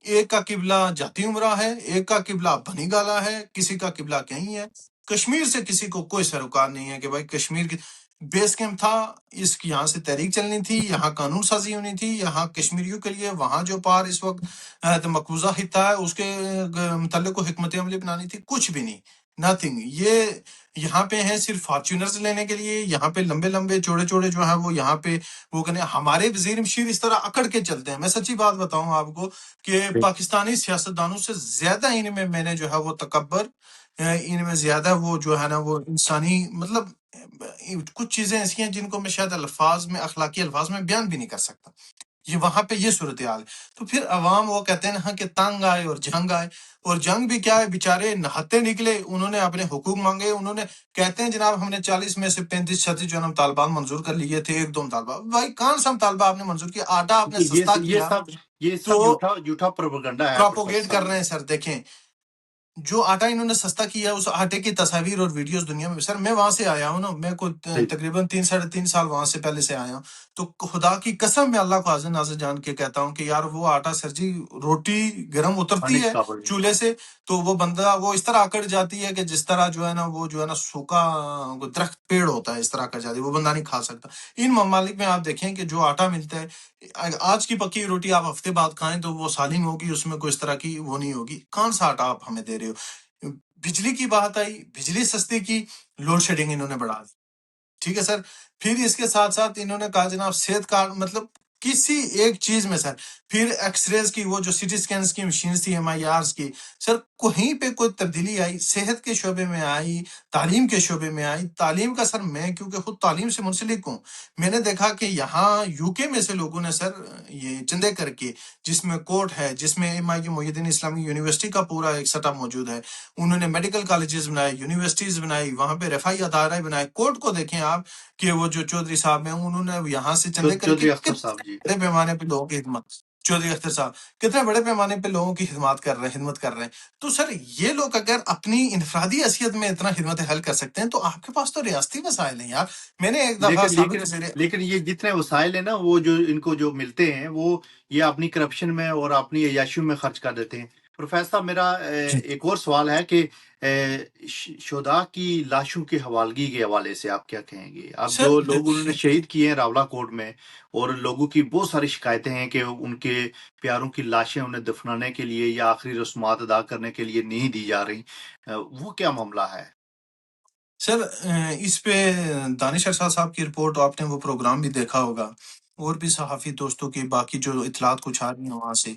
ایک کا قبلہ جاتی عمرہ ہے، ایک کا قبلہ بنی گالا ہے، کسی کا قبلہ کہیں ہے. کشمیر سے کسی کو کوئی سروکار نہیں ہے کہ بھائی کشمیر کی بیس کیمپ تھا، اس کی یہاں سے تحریک چلنی تھی، یہاں قانون سازی ہونی تھی، یہاں کشمیریوں کے لیے وہاں جو پار اس وقت مقبوضہ خطہ ہے اس کے متعلق کو حکمت عملی بنانی تھی. کچھ بھی نہیں، نتھنگ. یہ یہاں پہ ہیں صرف فارچونرز لینے کے لیے، یہاں پہ لمبے لمبے چوڑے چوڑے جو ہیں وہ یہاں پہ وہ کرنے. ہمارے وزیر مشیر اس طرح اکڑ کے چلتے ہیں. میں سچی بات بتاؤں آپ کو کہ پاکستانی سیاستدانوں سے زیادہ میں نے جو ہے وہ تکبر، ان میں زیادہ وہ جو ہے نا وہ انسانی مطلب کچھ چیزیں ایسی ہیں جن کو میں شاید الفاظ میں، اخلاقی الفاظ میں بیان بھی نہیں کر سکتا. یہ وہاں پہ یہ صورتحال ہے. تو پھر عوام وہ کہتے ہیں نا کہ تنگ آئے اور جنگ آئے. اور جنگ بھی کیا ہے، بیچارے نہتے نکلے، انہوں نے اپنے حقوق مانگے. انہوں نے کہتے ہیں جناب ہم نے 40 میں سے 35-36 جو ہے نا مطالبات منظور کر لیے تھے، ایک دو مطالبہ. بھائی کون سا مطالبہ آپ نے منظور کیا؟ آٹا آپ نے سستا یہ کیا سب یہ تو سب جھوٹا پروپیگنڈا ہے پروفیسر پراپوگیٹ کر صاحب. رہے ہیں. سر دیکھیں، جو آٹا انہوں نے سستا کیا اس آٹے کی تصاویر اور ویڈیوز دنیا میں. سر میں وہاں سے آیا ہوں نا، میں کوئی تقریباً 3-3.5 سال وہاں سے پہلے سے آیا ہوں. تو خدا کی قسم میں اللہ کو حاضر ناظر جان کے کہتا ہوں کہ یار وہ آٹا سر جی، روٹی گرم اترتی ہے چولہے سے تو وہ بندہ وہ اس طرح اکڑ جاتی ہے کہ جس طرح جو ہے نا وہ جو ہے نا سوکھا درخت پیڑ ہوتا ہے، اس طرح اکڑ جاتی ہے، وہ بندہ نہیں کھا سکتا. ان ممالک میں آپ دیکھیں کہ جو آٹا ملتا ہے، آج کی پکی روٹی آپ ہفتے بعد کھائیں تو وہ سالم ہوگی، اس میں کوئی اس طرح کی وہ نہیں ہوگی. کون سا آٹا آپ ہمیں دے رہے ہو؟ بجلی کی بات آئی، بجلی سستی کی، لوڈ شیڈنگ انہوں نے بڑھا دی. ٹھیک ہے سر. پھر اس کے ساتھ ساتھ انہوں نے کہا جناب صحت کارڈ، مطلب کسی ایک چیز میں سر. پھر ایکس ریز کی وہ جو سی ٹی اسکینس کی مشینز تھی، ایم آئی آرز کی، سر کہیں پہ کوئی تبدیلی آئی؟ صحت کے شعبے میں آئی، تعلیم کے شعبے میں آئی. تعلیم کا سر میں کیونکہ خود تعلیم سے منسلک ہوں، میں نے دیکھا کہ یہاں یو کے میں سے لوگوں نے سر یہ چندے کر کے، جس میں کورٹ ہے، جس میں ایم آئی محی الدین اسلامی یونیورسٹی کا پورا ایک سیٹ اپ موجود ہے، انہوں نے میڈیکل کالجز بنائے، یونیورسٹیز بنائی، وہاں پہ رفاعی ادارے بنائے. کورٹ کو دیکھیں آپ کہ وہ جو چودھری صاحب ہیں انہوں نے یہاں سے چندے کر کے چودھری اختر کتنے صاحب جی. بڑے پیمانے پہ لوگوں کی خدمت، چودھری اختر صاحب کتنے بڑے پیمانے پہ لوگوں کی خدمات کر رہے ہیں، خدمت کر رہے ہیں. تو سر یہ لوگ اگر اپنی انفرادی حیثیت میں اتنا خدمت حل کر سکتے ہیں تو آپ کے پاس تو ریاستی وسائل ہیں یار. میں نے ایک دفعہ سابق وزیر لیکن یہ جتنے وسائل ہیں نا، وہ جو ان کو جو ملتے ہیں وہ یہ اپنی کرپشن میں اور اپنی عیاشیوں میں خرچ کر دیتے ہیں. پروفیسر صاحب، میرا ایک اور سوال ہے کہ شہداء کی لاشوں کی حوالگی کے حوالے سے آپ کیا کہیں گے؟ اب سر جو لوگ انہوں نے شہید کیے ہیں راولا کوٹ میں، اور لوگوں کی بہت ساری شکایتیں ہیں کہ ان کے پیاروں کی لاشیں انہیں دفنانے کے لیے یا آخری رسومات ادا کرنے کے لیے نہیں دی جا رہی، وہ کیا معاملہ ہے؟ سر اس پہ دانش ارشاد صاحب کی رپورٹ آپ نے وہ پروگرام بھی دیکھا ہوگا، اور بھی صحافی دوستوں کی باقی جو اطلاعات کچھ آ رہی ہیں وہاں سے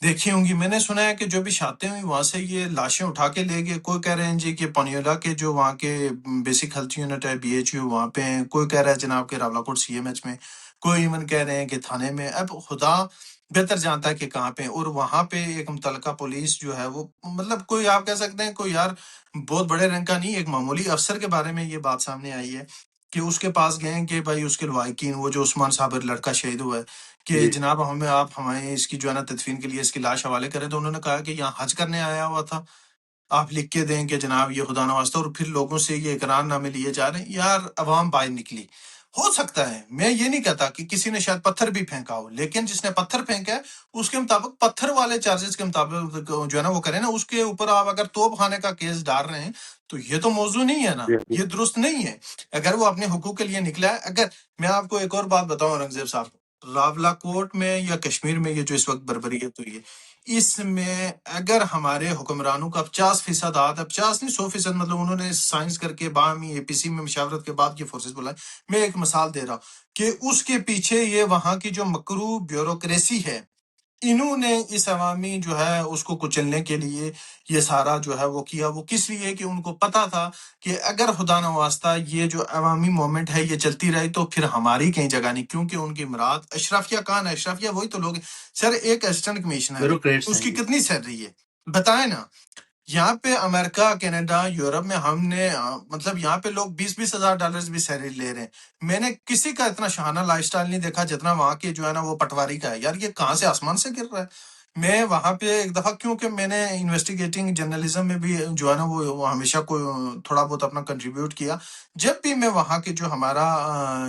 دیکھی ہوں گی. میں نے سنا ہے کہ جو بھی شاطیں ہوئی وہاں سے یہ لاشیں اٹھا کے لے گئے. کوئی کہہ رہے ہیں جی کہ پانیولا کے جو وہاں کے بیسک ہیلتھ یونٹ ہے BHU وہاں پہ ہیں، کوئی کہہ رہا ہے جناب کہ راولا کوٹ CMH میں، کوئی ایون کہہ رہے ہیں کہ تھانے میں. اب خدا بہتر جانتا ہے کہ کہاں پہ. اور وہاں پہ ایک متعلقہ پولیس جو ہے وہ مطلب کوئی آپ کہہ سکتے ہیں کوئی یار بہت بڑے رینک کا نہیں، ایک معمولی افسر کے بارے میں یہ بات سامنے آئی ہے کہ اس کے پاس گئے ہیں کہ بھائی اس کے لوائقین، وہ جو عثمان صابر لڑکا شہید ہوا ہے، کہ جناب آپ ہمیں اس کی جو ہے نا تدفین کے لیے اس کی لاش حوالے کریں. تو انہوں نے کہا کہ یہاں حج کرنے آیا ہوا تھا، آپ لکھ کے دیں کہ جناب یہ خدا نواسطہ. اور پھر لوگوں سے یہ اقرار نامے لیے جا رہے ہیں. یار عوام باہر نکلی. ہو سکتا ہے، میں یہ نہیں کہتا کہ کسی نے شاید پتھر بھی پھینکا ہو، لیکن جس نے پتھر پھینکا ہے اس کے مطابق پتھر والے چارجز کے مطابق جو ہے نا وہ کریں نا. اس کے اوپر آپ اگر توپ خانے کا کیس ڈال رہے ہیں تو یہ تو موضوع نہیں ہے نا، یہ درست نہیں ہے. اگر وہ اپنے حقوق کے لیے نکلا ہے. اگر میں آپ کو ایک اور بات بتاؤں اورنگزیب صاحب، راولا کوٹ میں یا کشمیر میں یہ جو اس وقت بربریت ہوئی ہے، اس میں اگر ہمارے حکمرانوں کا 50% آتا ہے، 50 نہیں 100%، مطلب انہوں نے سائنس کر کے باہمی APC میں مشاورت کے بعد یہ فورسز بلائے. میں ایک مثال دے رہا ہوں کہ اس کے پیچھے یہ وہاں کی جو مکرو بیوروکریسی ہے، انہوں نے اس عوامی جو ہے اس کو کچلنے کے لیے یہ سارا جو ہے وہ کیا. وہ کس لیے کہ ان کو پتا تھا کہ اگر خدا نواسطہ یہ جو عوامی مومنٹ ہے یہ چلتی رہی تو پھر ہماری کہیں جگہ نہیں. کیونکہ ان کی مراد اشرافیہ کون ہے؟ اشرافیہ وہی تو لوگ ہیں. سر ایک اسسٹنٹ کمشنر ہے، بیوروکریٹس اس ہیں کی جی. کتنی سیلری ہے بتائیں نا. یہاں پہ امریکہ، کینیڈا، یورپ میں ہم نے مطلب یہاں پہ لوگ $20,000 بھی سیلری لے رہے ہیں. میں نے کسی کا اتنا شہانہ لائف سٹائل نہیں دیکھا جتنا وہاں کے جو ہے نا وہ پٹواری کا ہے. یار یہ کہاں سے آسمان سے گر رہا ہے. میں وہاں پہ ایک دفعہ، کیونکہ میں نے انویسٹیگیٹنگ جرنلزم میں بھی جو ہے نا وہ ہمیشہ کوئی تھوڑا بہت اپنا کنٹریبیوٹ کیا. جب بھی میں وہاں کے جو ہمارا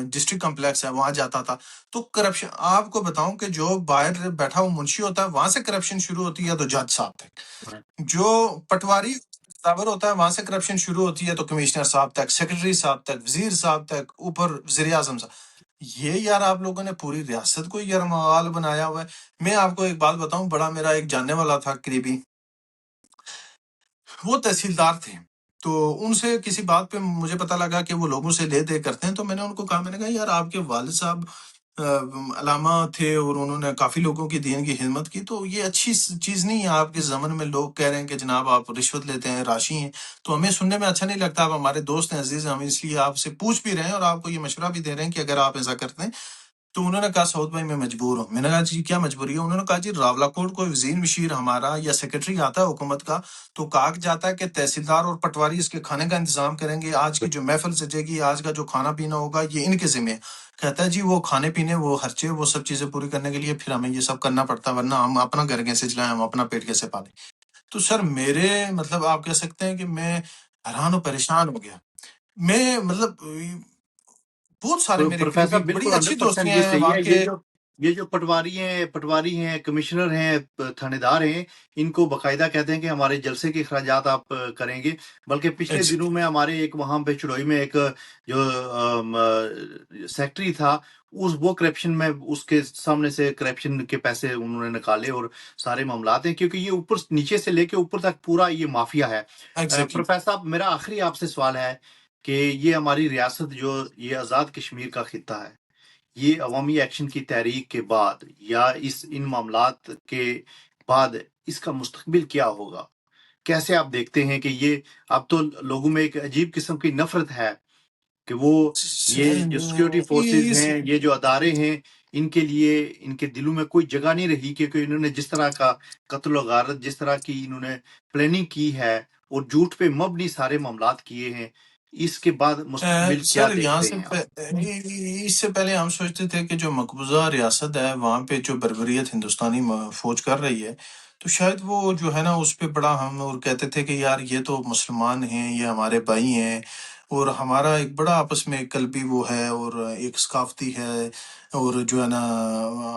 ڈسٹرکٹ کمپلیکس ہے وہاں جاتا تھا تو کرپشن، آپ کو بتاؤں کہ جو باہر بیٹھا ہوا منشی ہوتا ہے وہاں سے کرپشن شروع ہوتی ہے تو جج صاحب تک، جو پٹواری صابر ہوتا ہے وہاں سے کرپشن شروع ہوتی ہے تو کمشنر صاحب تک، سیکرٹری صاحب تک، وزیر صاحب تک، اوپر وزیر اعظم صاحب. یہ یار آپ لوگوں نے پوری ریاست کو یرغمال بنایا ہوا ہے. میں آپ کو ایک بات بتاؤں، بڑا میرا ایک جاننے والا تھا قریبی، وہ تحصیلدار تھے. تو ان سے کسی بات پہ مجھے پتہ لگا کہ وہ لوگوں سے لے دے کرتے ہیں، تو میں نے ان کو کہا، میں نے کہا یار آپ کے والد صاحب علامہ تھے اور انہوں نے کافی لوگوں کی دین کی خدمت کی، تو یہ اچھی چیز نہیں ہے آپ کے زمن میں لوگ کہہ رہے ہیں کہ جناب آپ رشوت لیتے ہیں، راشی ہیں، تو ہمیں سننے میں اچھا نہیں لگتا، آپ ہمارے دوست ہیں عزیز، ہم اس لیے آپ سے پوچھ بھی رہے ہیں اور آپ کو یہ مشورہ بھی دے رہے ہیں کہ اگر آپ ایسا کرتے ہیں۔ تو انہوں نے کہا سعود بھائی میں مجبور ہوں۔ میں نے کہا جی کیا مجبوری ہے؟ انہوں نے کہا جی راولاکوٹ کوئی وزیر مشیر ہمارا یا سیکرٹری آتا ہے حکومت کا، تو کہا جاتا ہے کہ تحصیلدار اور پٹواری اس کے کھانے کا انتظام کریں گے، آج کی جو محفل سجے گی، آج کا جو کھانا پینا ہوگا یہ ان کے ذمہ ہے۔ کہتا ہے جی وہ کھانے پینے، وہ خرچے، وہ سب چیزیں پوری کرنے کے لیے پھر ہمیں یہ سب کرنا پڑتا ہے، ورنہ ہم اپنا گھر کیسے چلائیں، ہم اپنا پیٹ کیسے پالیں۔ تو سر میرے مطلب آپ کہہ سکتے ہیں کہ میں حیران و پریشان ہو گیا۔ میں مطلب بہت سارے میرے پروفیسر قریبی صاحب بڑی بالکل اچھی 100% دوستیاں یہ ہیں صحیح وہاں ہے۔ کے۔ یہ جو پٹواری ہیں، کمشنر ہیں، تھانے دار ہیں، ان کو باقاعدہ کہتے ہیں کہ ہمارے جلسے کے اخراجات آپ کریں گے۔ بلکہ پچھلے دنوں میں ہمارے ایک وہاں پہ چڑوئی میں ایک جو سیکٹری تھا، وہ کرپشن میں اس کے سامنے سے کرپشن کے پیسے انہوں نے نکالے اور سارے معاملات ہیں، کیونکہ یہ اوپر نیچے سے لے کے اوپر تک پورا یہ مافیا ہے۔ ایگزیکٹلی پروفیسر صاحب میرا آخری آپ سے سوال ہے کہ یہ ہماری ریاست جو یہ آزاد کشمیر کا خطہ ہے، یہ عوامی ایکشن کی تحریک کے بعد یا ان معاملات کے بعد اس کا مستقبل کیا ہوگا؟ کیسے آپ دیکھتے ہیں کہ یہ اب تو لوگوں میں ایک عجیب قسم کی نفرت ہے کہ وہ یہ جو سیکیورٹی فورسز ہیں، یہ جو ادارے ہیں، ان کے لیے ان کے دلوں میں کوئی جگہ نہیں رہی، کیونکہ انہوں نے جس طرح کا قتل و غارت، جس طرح کی انہوں نے پلاننگ کی ہے اور جھوٹ پہ مبنی سارے معاملات کیے ہیں، اس کے بعد مستقبل کیا سر یہاں دیکھتے سے ہیں آپ؟ اس سے پہلے ہم سوچتے تھے کہ جو مقبوضہ ریاست ہے وہاں پہ جو بربریت ہندوستانی فوج کر رہی ہے، تو شاید وہ جو ہے نا اس پہ بڑا ہم اور کہتے تھے کہ یار یہ تو مسلمان ہیں، یہ ہمارے بھائی ہیں، اور ہمارا ایک بڑا آپس میں ایک قلبی وہ ہے اور ایک ثقافتی ہے، اور جو ہے نا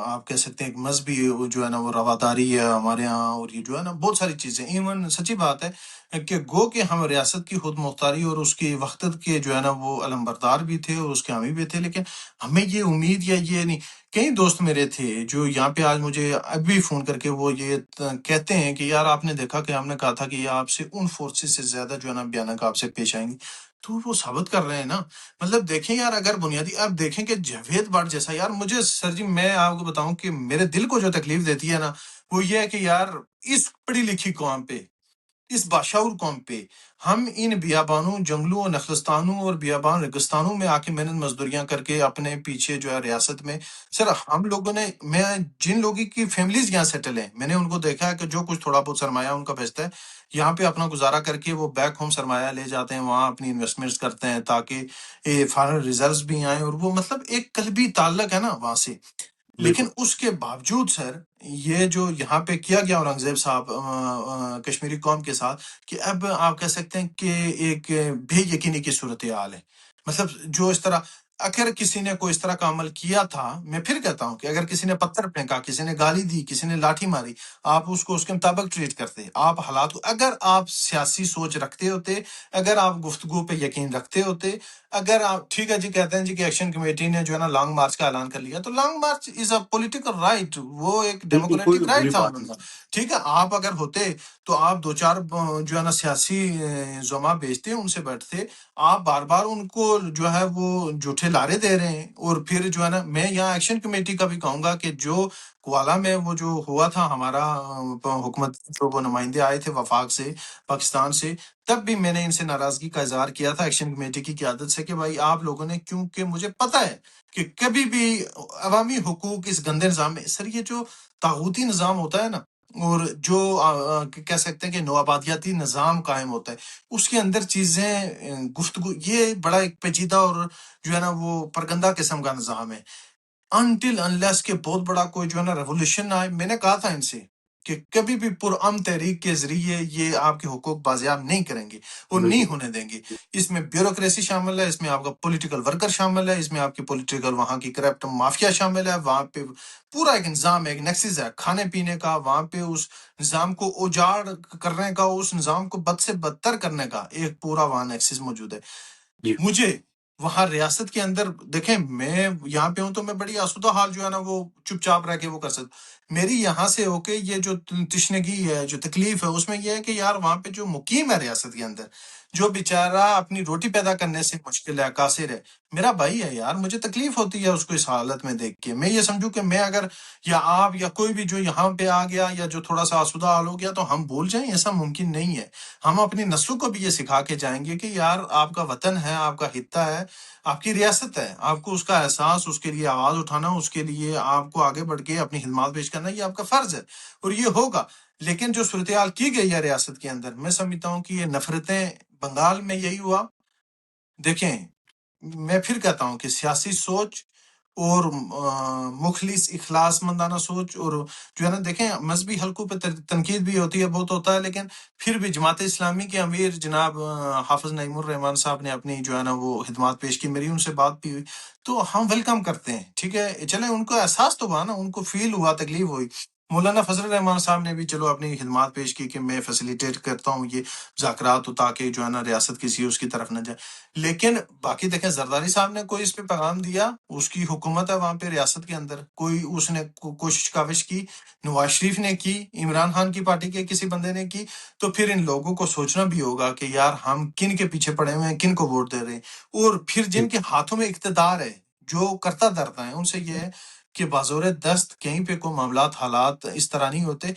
آپ کہہ سکتے ہیں ایک مذہبی وہ جو ہے نا وہ رواداری ہے ہمارے ہاں، اور یہ جو ہے نا بہت ساری چیزیں، ایون سچی بات ہے کہ گو کہ ہم ریاست کی خود مختاری اور اس کی وقت کے جو ہے نا وہ علمبردار بھی تھے اور اس کے حامی بھی تھے، لیکن ہمیں یہ امید یا یہ نہیں۔ کئی دوست میرے تھے جو یہاں پہ آج مجھے اب بھی فون کر کے وہ یہ کہتے ہیں کہ یار آپ نے دیکھا کہ ہم نے کہا تھا کہ یہ آپ سے ان فورسز سے زیادہ جو ہے نا بھیانک آپ سے پیش آئیں گی، تو وہ ثابت کر رہے ہیں نا۔ مطلب دیکھیں یار، اگر بنیادی اب دیکھیں کہ جاوید بٹ جیسا، یار مجھے سر جی میں آپ کو بتاؤں کہ میرے دل کو جو تکلیف دیتی ہے نا وہ یہ ہے کہ یار اس پڑھی لکھی قوم پہ، اس باشعور قوم پہ ہم ان بیابانوں، جنگلوں اور نخلستانوں اور بیابان ریگستانوں میں آ کے محنت مزدوریاں کر کے اپنے پیچھے جو ہے ریاست میں، سر ہم لوگوں نے، میں جن لوگوں کی فیملیز یہاں سیٹل ہیں میں نے ان کو دیکھا ہے کہ جو کچھ تھوڑا بہت سرمایہ ان کا بچتا ہے یہاں پہ اپنا گزارا کر کے وہ بیک ہوم سرمایہ لے جاتے ہیں، وہاں اپنی انویسٹمنٹس کرتے ہیں تاکہ یہ فارن ریزروز بھی آئیں، اور وہ مطلب ایک قلبی تعلق ہے نا وہاں سے۔ لیکن بالکل اس کے باوجود سر یہ جو یہاں پہ کیا گیا اورنگزیب صاحب کشمیری قوم کے ساتھ، کہ اب آپ کہہ سکتے ہیں کہ ایک بے یقینی کی صورتحال ہے۔ مطلب جو اس طرح اگر کسی نے کوئی اس طرح کا عمل کیا تھا، میں پھر کہتا ہوں کہ اگر کسی نے پتھر پھینکا، کسی نے گالی دی، کسی نے لاٹھی ماری، آپ اس کو اس کے مطابق ٹریٹ کرتے، آپ حالات کو، اگر آپ سیاسی سوچ رکھتے ہوتے، اگر آپ گفتگو پہ یقین رکھتے ہوتے، اگر آپ ٹھیک ہے جی کہتے ہیں جی کہ ایکشن کمیٹی نے جو ہے نا لانگ مارچ کا اعلان کر لیا، تو long march is a political right, وہ ایک بالکل، کوئی ڈیموکریٹک رائٹ بری تھا بات انہوں کا۔ نہیں۔ ٹھیک ہے، آپ اگر ہوتے تو آپ دو چار جو ہے نا سیاسی زما بیچتے، ان سے بیٹھتے، آپ بار بار ان کو جو ہے وہ جھوٹے لارے دے رہے ہیں، اور پھر جو ہے نا میں یہاں ایکشن کمیٹی کا بھی کہوں گا کہ جو کوالا میں وہ جو ہوا تھا ہمارا حکومت جو وہ نمائندے آئے تھے وفاق سے، پاکستان سے، تب بھی میں نے ان سے ناراضگی کا اظہار کیا تھا ایکشن کمیٹی کی قیادت سے کہ بھائی آپ لوگوں نے، کیونکہ مجھے پتہ ہے کہ کبھی بھی عوامی حقوق اس گندے نظام میں، سر یہ جو طاغوتی نظام ہوتا ہے نا، اور جو کہہ سکتے ہیں کہ نوآبادیاتی نظام قائم ہوتا ہے، اس کے اندر چیزیں گفتگو، یہ بڑا ایک پیچیدہ اور جو ہے نا وہ پرگندہ قسم کا نظام ہے۔ انٹل انلیس کہ بہت بڑا کوئی جو ہے نا ریولوشن آئے، میں نے کہا تھا ان سے کہ کبھی بھی پرامن تحریک کے ذریعے یہ آپ کے حقوق بازیاب نہیں کریں گے اور نہیں بالکل ہونے دیں گے۔ اس میں بیوروکریسی شامل ہے، اس میں آپ کا پولیٹیکل ورکر شامل ہے، اس میں آپ کی پولیٹیکل وہاں کی کرپٹ مافیا شامل ہے، وہاں پہ پورا ایک نظام ہے، ایک نیکسس ہے کھانے پینے کا، وہاں پہ اس نظام کو اجاڑ کرنے کا، اس نظام کو بد سے بدتر کرنے کا ایک پورا وہاں نیکسس موجود ہے۔ جی۔ مجھے وہاں ریاست کے اندر دیکھیں، میں یہاں پہ ہوں تو میں بڑی آسودہ حال جو ہے نا وہ چپ چاپ رہ کے وہ کر سکتا، میری یہاں سے ہو کے یہ جو تشنگی ہے، جو تکلیف ہے، اس میں یہ ہے کہ یار وہاں پہ جو مقیم ہے ریاست کے اندر، جو بیچارہ اپنی روٹی پیدا کرنے سے مشکل ہے، قاصر ہے، میرا بھائی ہے یار، مجھے تکلیف ہوتی ہے اس کو اس حالت میں دیکھ کے. میں یہ سمجھوں کہ میں اگر یا آپ یا کوئی بھی جو یہاں پہ آ گیا یا جو تھوڑا سا آسودہ حال ہو گیا تو ہم بھول جائیں، ایسا ممکن نہیں ہے. ہم اپنی نسلوں کو بھی یہ سکھا کے جائیں گے کہ یار آپ کا وطن ہے، آپ کا خطہ ہے، آپ کی ریاست ہے، آپ کو اس کا احساس، اس کے لیے آواز اٹھانا، اس کے لیے آپ کو آگے بڑھ کے اپنی خدمات پیش کرنا، یہ آپ کا فرض ہے اور یہ ہوگا. لیکن جو صورتحال کی گئی ہے ریاست کے اندر، میں سمجھتا ہوں کہ یہ نفرتیں، بنگال میں یہی ہوا. دیکھیں، میں پھر کہتا ہوں کہ سیاسی سوچ اور مخلص اخلاص مندانہ سوچ، اور جو ہے نا، دیکھیں مذہبی حلقوں پہ تنقید بھی ہوتی ہے، بہت ہوتا ہے، لیکن پھر بھی جماعت اسلامی کے امیر جناب حافظ نعیم الرحمان صاحب نے اپنی جو ہے نا وہ خدمات پیش کی، میری ان سے بات بھی ہوئی، تو ہم ویلکم کرتے ہیں. ٹھیک ہے، چلیں، ان کو احساس تو ہوا نا، ان کو فیل ہوا، تکلیف ہوئی. مولانا فضل الرحمان صاحب نے بھی چلو اپنی خدمات پیش کی کہ میں فیسیلیٹیٹ کرتا ہوں یہ مذاکرات، تاکہ جو ہے نا ریاست کسی اس کی طرف نہ جائے. لیکن باقی دیکھیں، زرداری صاحب نے کوئی اس پہ پیغام دیا، اس کی حکومت ہے وہاں پہ ریاست کے اندر، کوئی اس نے کوشش کاوش کی، نواز شریف نے کی، عمران خان کی پارٹی کے کسی بندے نے کی، تو پھر ان لوگوں کو سوچنا بھی ہوگا کہ یار ہم کن کے پیچھے پڑے ہوئے ہیں، کن کو ووٹ دے رہے ہیں. اور پھر جن کے ہاتھوں میں اقتدار ہے، جو کرتا دھرتا ہے، ان سے یہ ہے کہ بازور دست کہیں پہ کوئی معاملات، حالات اس طرح نہیں ہوتے.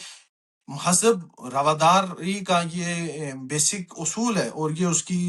مہذب رواداری کا یہ بیسک اصول ہے، اور یہ اس کی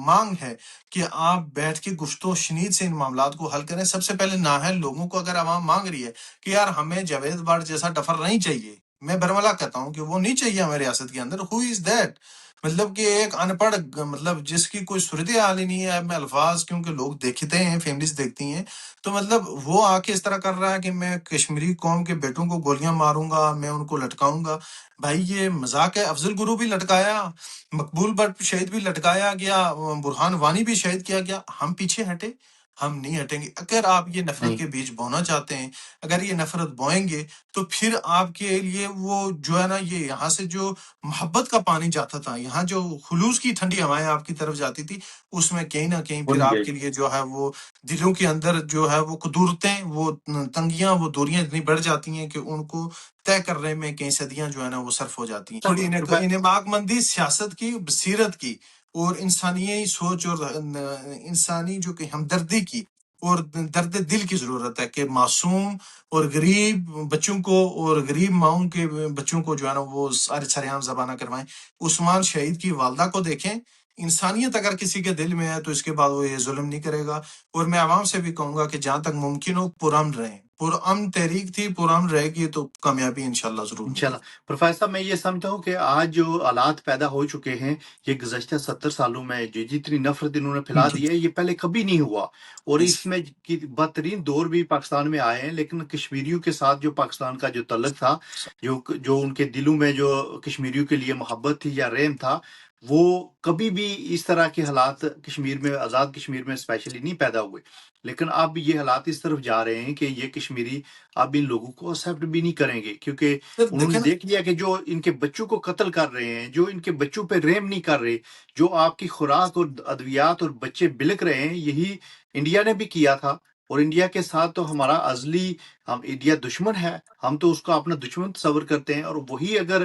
مانگ ہے کہ آپ بیٹھ کے گفت و شنید سے ان معاملات کو حل کریں. سب سے پہلے نااہل لوگوں کو اگر عوام مانگ رہی ہے کہ یار ہمیں جاوید بٹ جیسا ڈفر نہیں چاہیے، میں برملا کہتا ہوں کہ وہ نہیں چاہیے ہمیں ریاست کے اندر. ہو از دیٹ؟ مطلب کہ ایک ان پڑھ، مطلب جس کی کوئی صورتحال ہی نہیں ہے. میں الفاظ کیونکہ لوگ دیکھتے ہیں، فیملیز دیکھتی ہیں، تو مطلب وہ آ کے اس طرح کر رہا ہے کہ میں کشمیری قوم کے بیٹوں کو گولیاں ماروں گا، میں ان کو لٹکاؤں گا. بھائی یہ مذاق ہے. افضل گرو بھی لٹکایا، مقبول بٹ شہید بھی لٹکایا گیا، برہان وانی بھی شہید کیا گیا. ہم پیچھے ہٹے؟ ہم نہیں ہٹیں گے. اگر آپ یہ نفرت نہیں کے بیج بونا چاہتے ہیں، اگر یہ نفرت بوئیں گے، تو پھر آپ کے لیے وہ جو ہے نا، یہ یہاں سے جو محبت کا پانی جاتا تھا، یہاں جو خلوص کی ٹھنڈی ہوائیں آپ کی طرف جاتی تھی، اس میں کہیں نہ کہیں وہ پھر نہیں آپ جائے کے گی. لیے جو ہے وہ دلوں کے اندر جو ہے وہ قدورتیں، وہ تنگیاں، وہ دوریاں اتنی بڑھ جاتی ہیں کہ ان کو طے کرنے میں کئی صدیاں جو ہے نا وہ صرف ہو جاتی ہیں. تھوڑی انعماق مندی سیاست کی، بصیرت کی، اور انسانی سوچ، اور انسانی جو کہ ہمدردی کی اور درد دل کی ضرورت ہے کہ معصوم اور غریب بچوں کو اور غریب ماؤں کے بچوں کو جو ہے نا وہ سارے سریعام زبانہ کروائیں. عثمان شہید کی والدہ کو دیکھیں. انسانیت اگر کسی کے دل میں ہے تو اس کے بعد وہ یہ ظلم نہیں کرے گا. اور میں عوام سے بھی کہوں گا کہ جہاں تک ممکن ہو پرامن رہیں. پرامن تحریک تھی، پرامن رہے گی تو کامیابی انشاءاللہ ضرور ملے انشاءاللہ. گی. پروفیسر صاحب، میں یہ سمجھتا ہوں کہ آج جو حالات پیدا ہو چکے ہیں، یہ گزشتہ 70 سالوں میں جتنی نفرت انہوں نے پھیلا جی دی ہے، یہ پہلے کبھی نہیں ہوا. اور جی اس میں کی بدترین دور بھی پاکستان میں آئے ہیں، لیکن کشمیریوں کے ساتھ جو پاکستان کا جو تعلق تھا، جو ان کے دلوں میں جو کشمیریوں کے لیے محبت تھی یا رحم تھا، وہ کبھی بھی اس طرح کے حالات کشمیر میں، آزاد کشمیر میں اسپیشلی نہیں پیدا ہوئے. لیکن اب یہ حالات اس طرف جا رہے ہیں کہ یہ کشمیری اب ان لوگوں کو ایکسیپٹ بھی نہیں کریں گے، کیونکہ سر انہوں نے دیکھیں نا. دیکھ لیا کہ جو ان کے بچوں کو قتل کر رہے ہیں، جو ان کے بچوں پہ رحم نہیں کر رہے، جو آپ کی خوراک اور ادویات اور بچے بلک رہے ہیں، یہی انڈیا نے بھی کیا تھا. اور انڈیا کے ساتھ تو ہمارا ازلی، ہم انڈیا دشمن ہے، ہم تو اس کو اپنا دشمن تصور کرتے ہیں. اور وہی اگر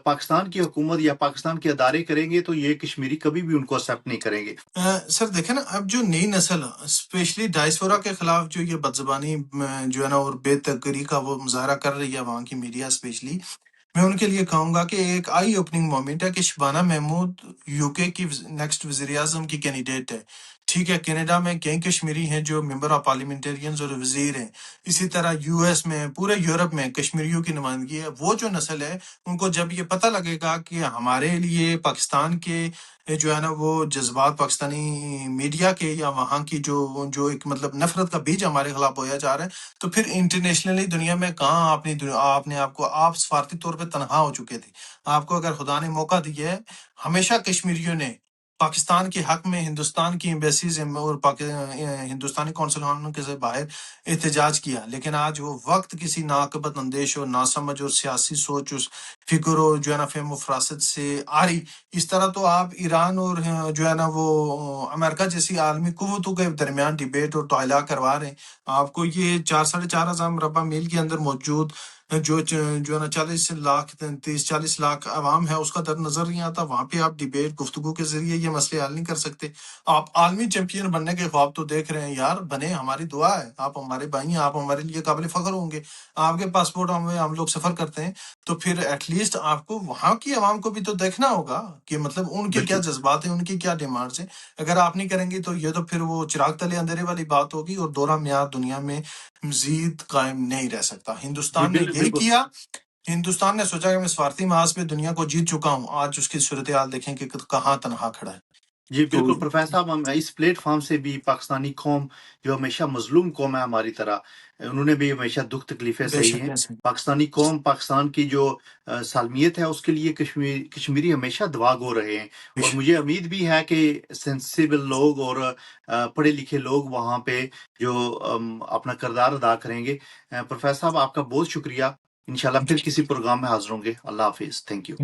پاکستان کی حکومت یا پاکستان کے ادارے کریں گے تو یہ کشمیری کبھی بھی ان کو ایکسیپٹ نہیں کریں گے. سر دیکھیں نا، اب جو نئی نسل اسپیشلی ڈائسپورا کے خلاف جو یہ بدزبانی جو ہے نا اور بے تقری کا وہ مظاہرہ کر رہی ہے وہاں کی میڈیا اسپیشلی، میں ان کے لیے کہوں گا کہ ایک آئی اوپننگ مومنٹ ہے کہ شبانہ محمود یو کے کی نیکسٹ وزیر اعظم کی کینڈیڈیٹ ہے. ٹھیک ہے، کینیڈا میں کئی کشمیری ہیں جو ممبر آف پارلیمنٹرینز اور وزیر ہیں. اسی طرح یو ایس میں، پورے یورپ میں کشمیریوں کی نمائندگی ہے. وہ جو نسل ہے، ان کو جب یہ پتہ لگے گا کہ ہمارے لیے پاکستان کے جو ہے نا وہ جذبات، پاکستانی میڈیا کے یا وہاں کی جو ایک مطلب نفرت کا بیج ہمارے خلاف بویا جا رہا ہے، تو پھر انٹرنیشنلی دنیا میں کہاں آپ نے آپ کو، آپ سفارتی طور پہ تنہا ہو چکے تھے. آپ کو اگر خدا نے موقع دیا ہے، ہمیشہ کشمیریوں نے پاکستان کے حق میں ہندوستان کی ایمبیسیز اور ہندوستانی قونصل خانوں کے سے باہر احتجاج کیا. لیکن آج وہ وقت کسی ناقبت اندیش اور ناسمجھ اور سیاسی سوچ، اس فکر اور جو ہے نا فہم و فراست سے آ رہی. اس طرح تو آپ ایران اور جو ہے نا وہ امریکہ جیسی عالمی قوتوں کے درمیان ڈیبیٹ اور طالع کروا رہے ہیں. آپ کو یہ 4 4.5 ہزار مربع میل کے اندر موجود جو جو ہے نا 40 لاکھ 30-40 لاکھ عوام ہے، اس کا درد نظر نہیں آتا. وہاں پہ آپ ڈیبیٹ گفتگو کے ذریعے یہ مسئلے حل نہیں کر سکتے. آپ عالمی چیمپئن بننے کے خواب تو دیکھ رہے ہیں یار، بنے، ہماری دعا ہے، آپ ہمارے بھائی ہیں، آپ ہمارے لیے قابل فخر ہوں گے. آپ کے پاسپورٹ ہم لوگ سفر کرتے ہیں، تو پھر ایٹ لیسٹ آپ کو وہاں کی عوام کو بھی تو دیکھنا ہوگا کہ مطلب ان کے کیا بالکل جذبات ہیں، ان کی کیا ڈیمانڈس ہیں. اگر آپ نہیں کریں گے تو یہ تو پھر وہ چراغ تلے اندھیرے والی بات ہوگی، اور دورہ میعاد دنیا میں مزید قائم نہیں رہ سکتا. جی ہندوستان نے یہی بالکل کیا. ہندوستان نے سوچا کہ میں سوارتھی محاذ پہ دنیا کو جیت چکا ہوں. آج اس کی صورتحال دیکھیں کہ کہاں تنہا کھڑا ہے. جی تو بالکل پروفیسر صاحب، ہم اس پلیٹ فارم سے بھی پاکستانی قوم جو ہمیشہ مظلوم قوم ہے ہماری طرح، انہوں نے بھی ہمیشہ دکھ تکلیفیں بے سہی شک ہیں. ایسے پاکستانی قوم، پاکستان کی جو سالمیت ہے، اس کے لیے کشمیری ہمیشہ دعا گو رہے ہیں. بے اور شک. مجھے امید بھی ہے کہ سینسیبل لوگ اور پڑھے لکھے لوگ وہاں پہ جو اپنا کردار ادا کریں گے. پروفیسر صاحب، آپ کا بہت شکریہ. انشاءاللہ پھر کسی پروگرام میں حاضر ہوں گے. اللہ حافظ. Thank you.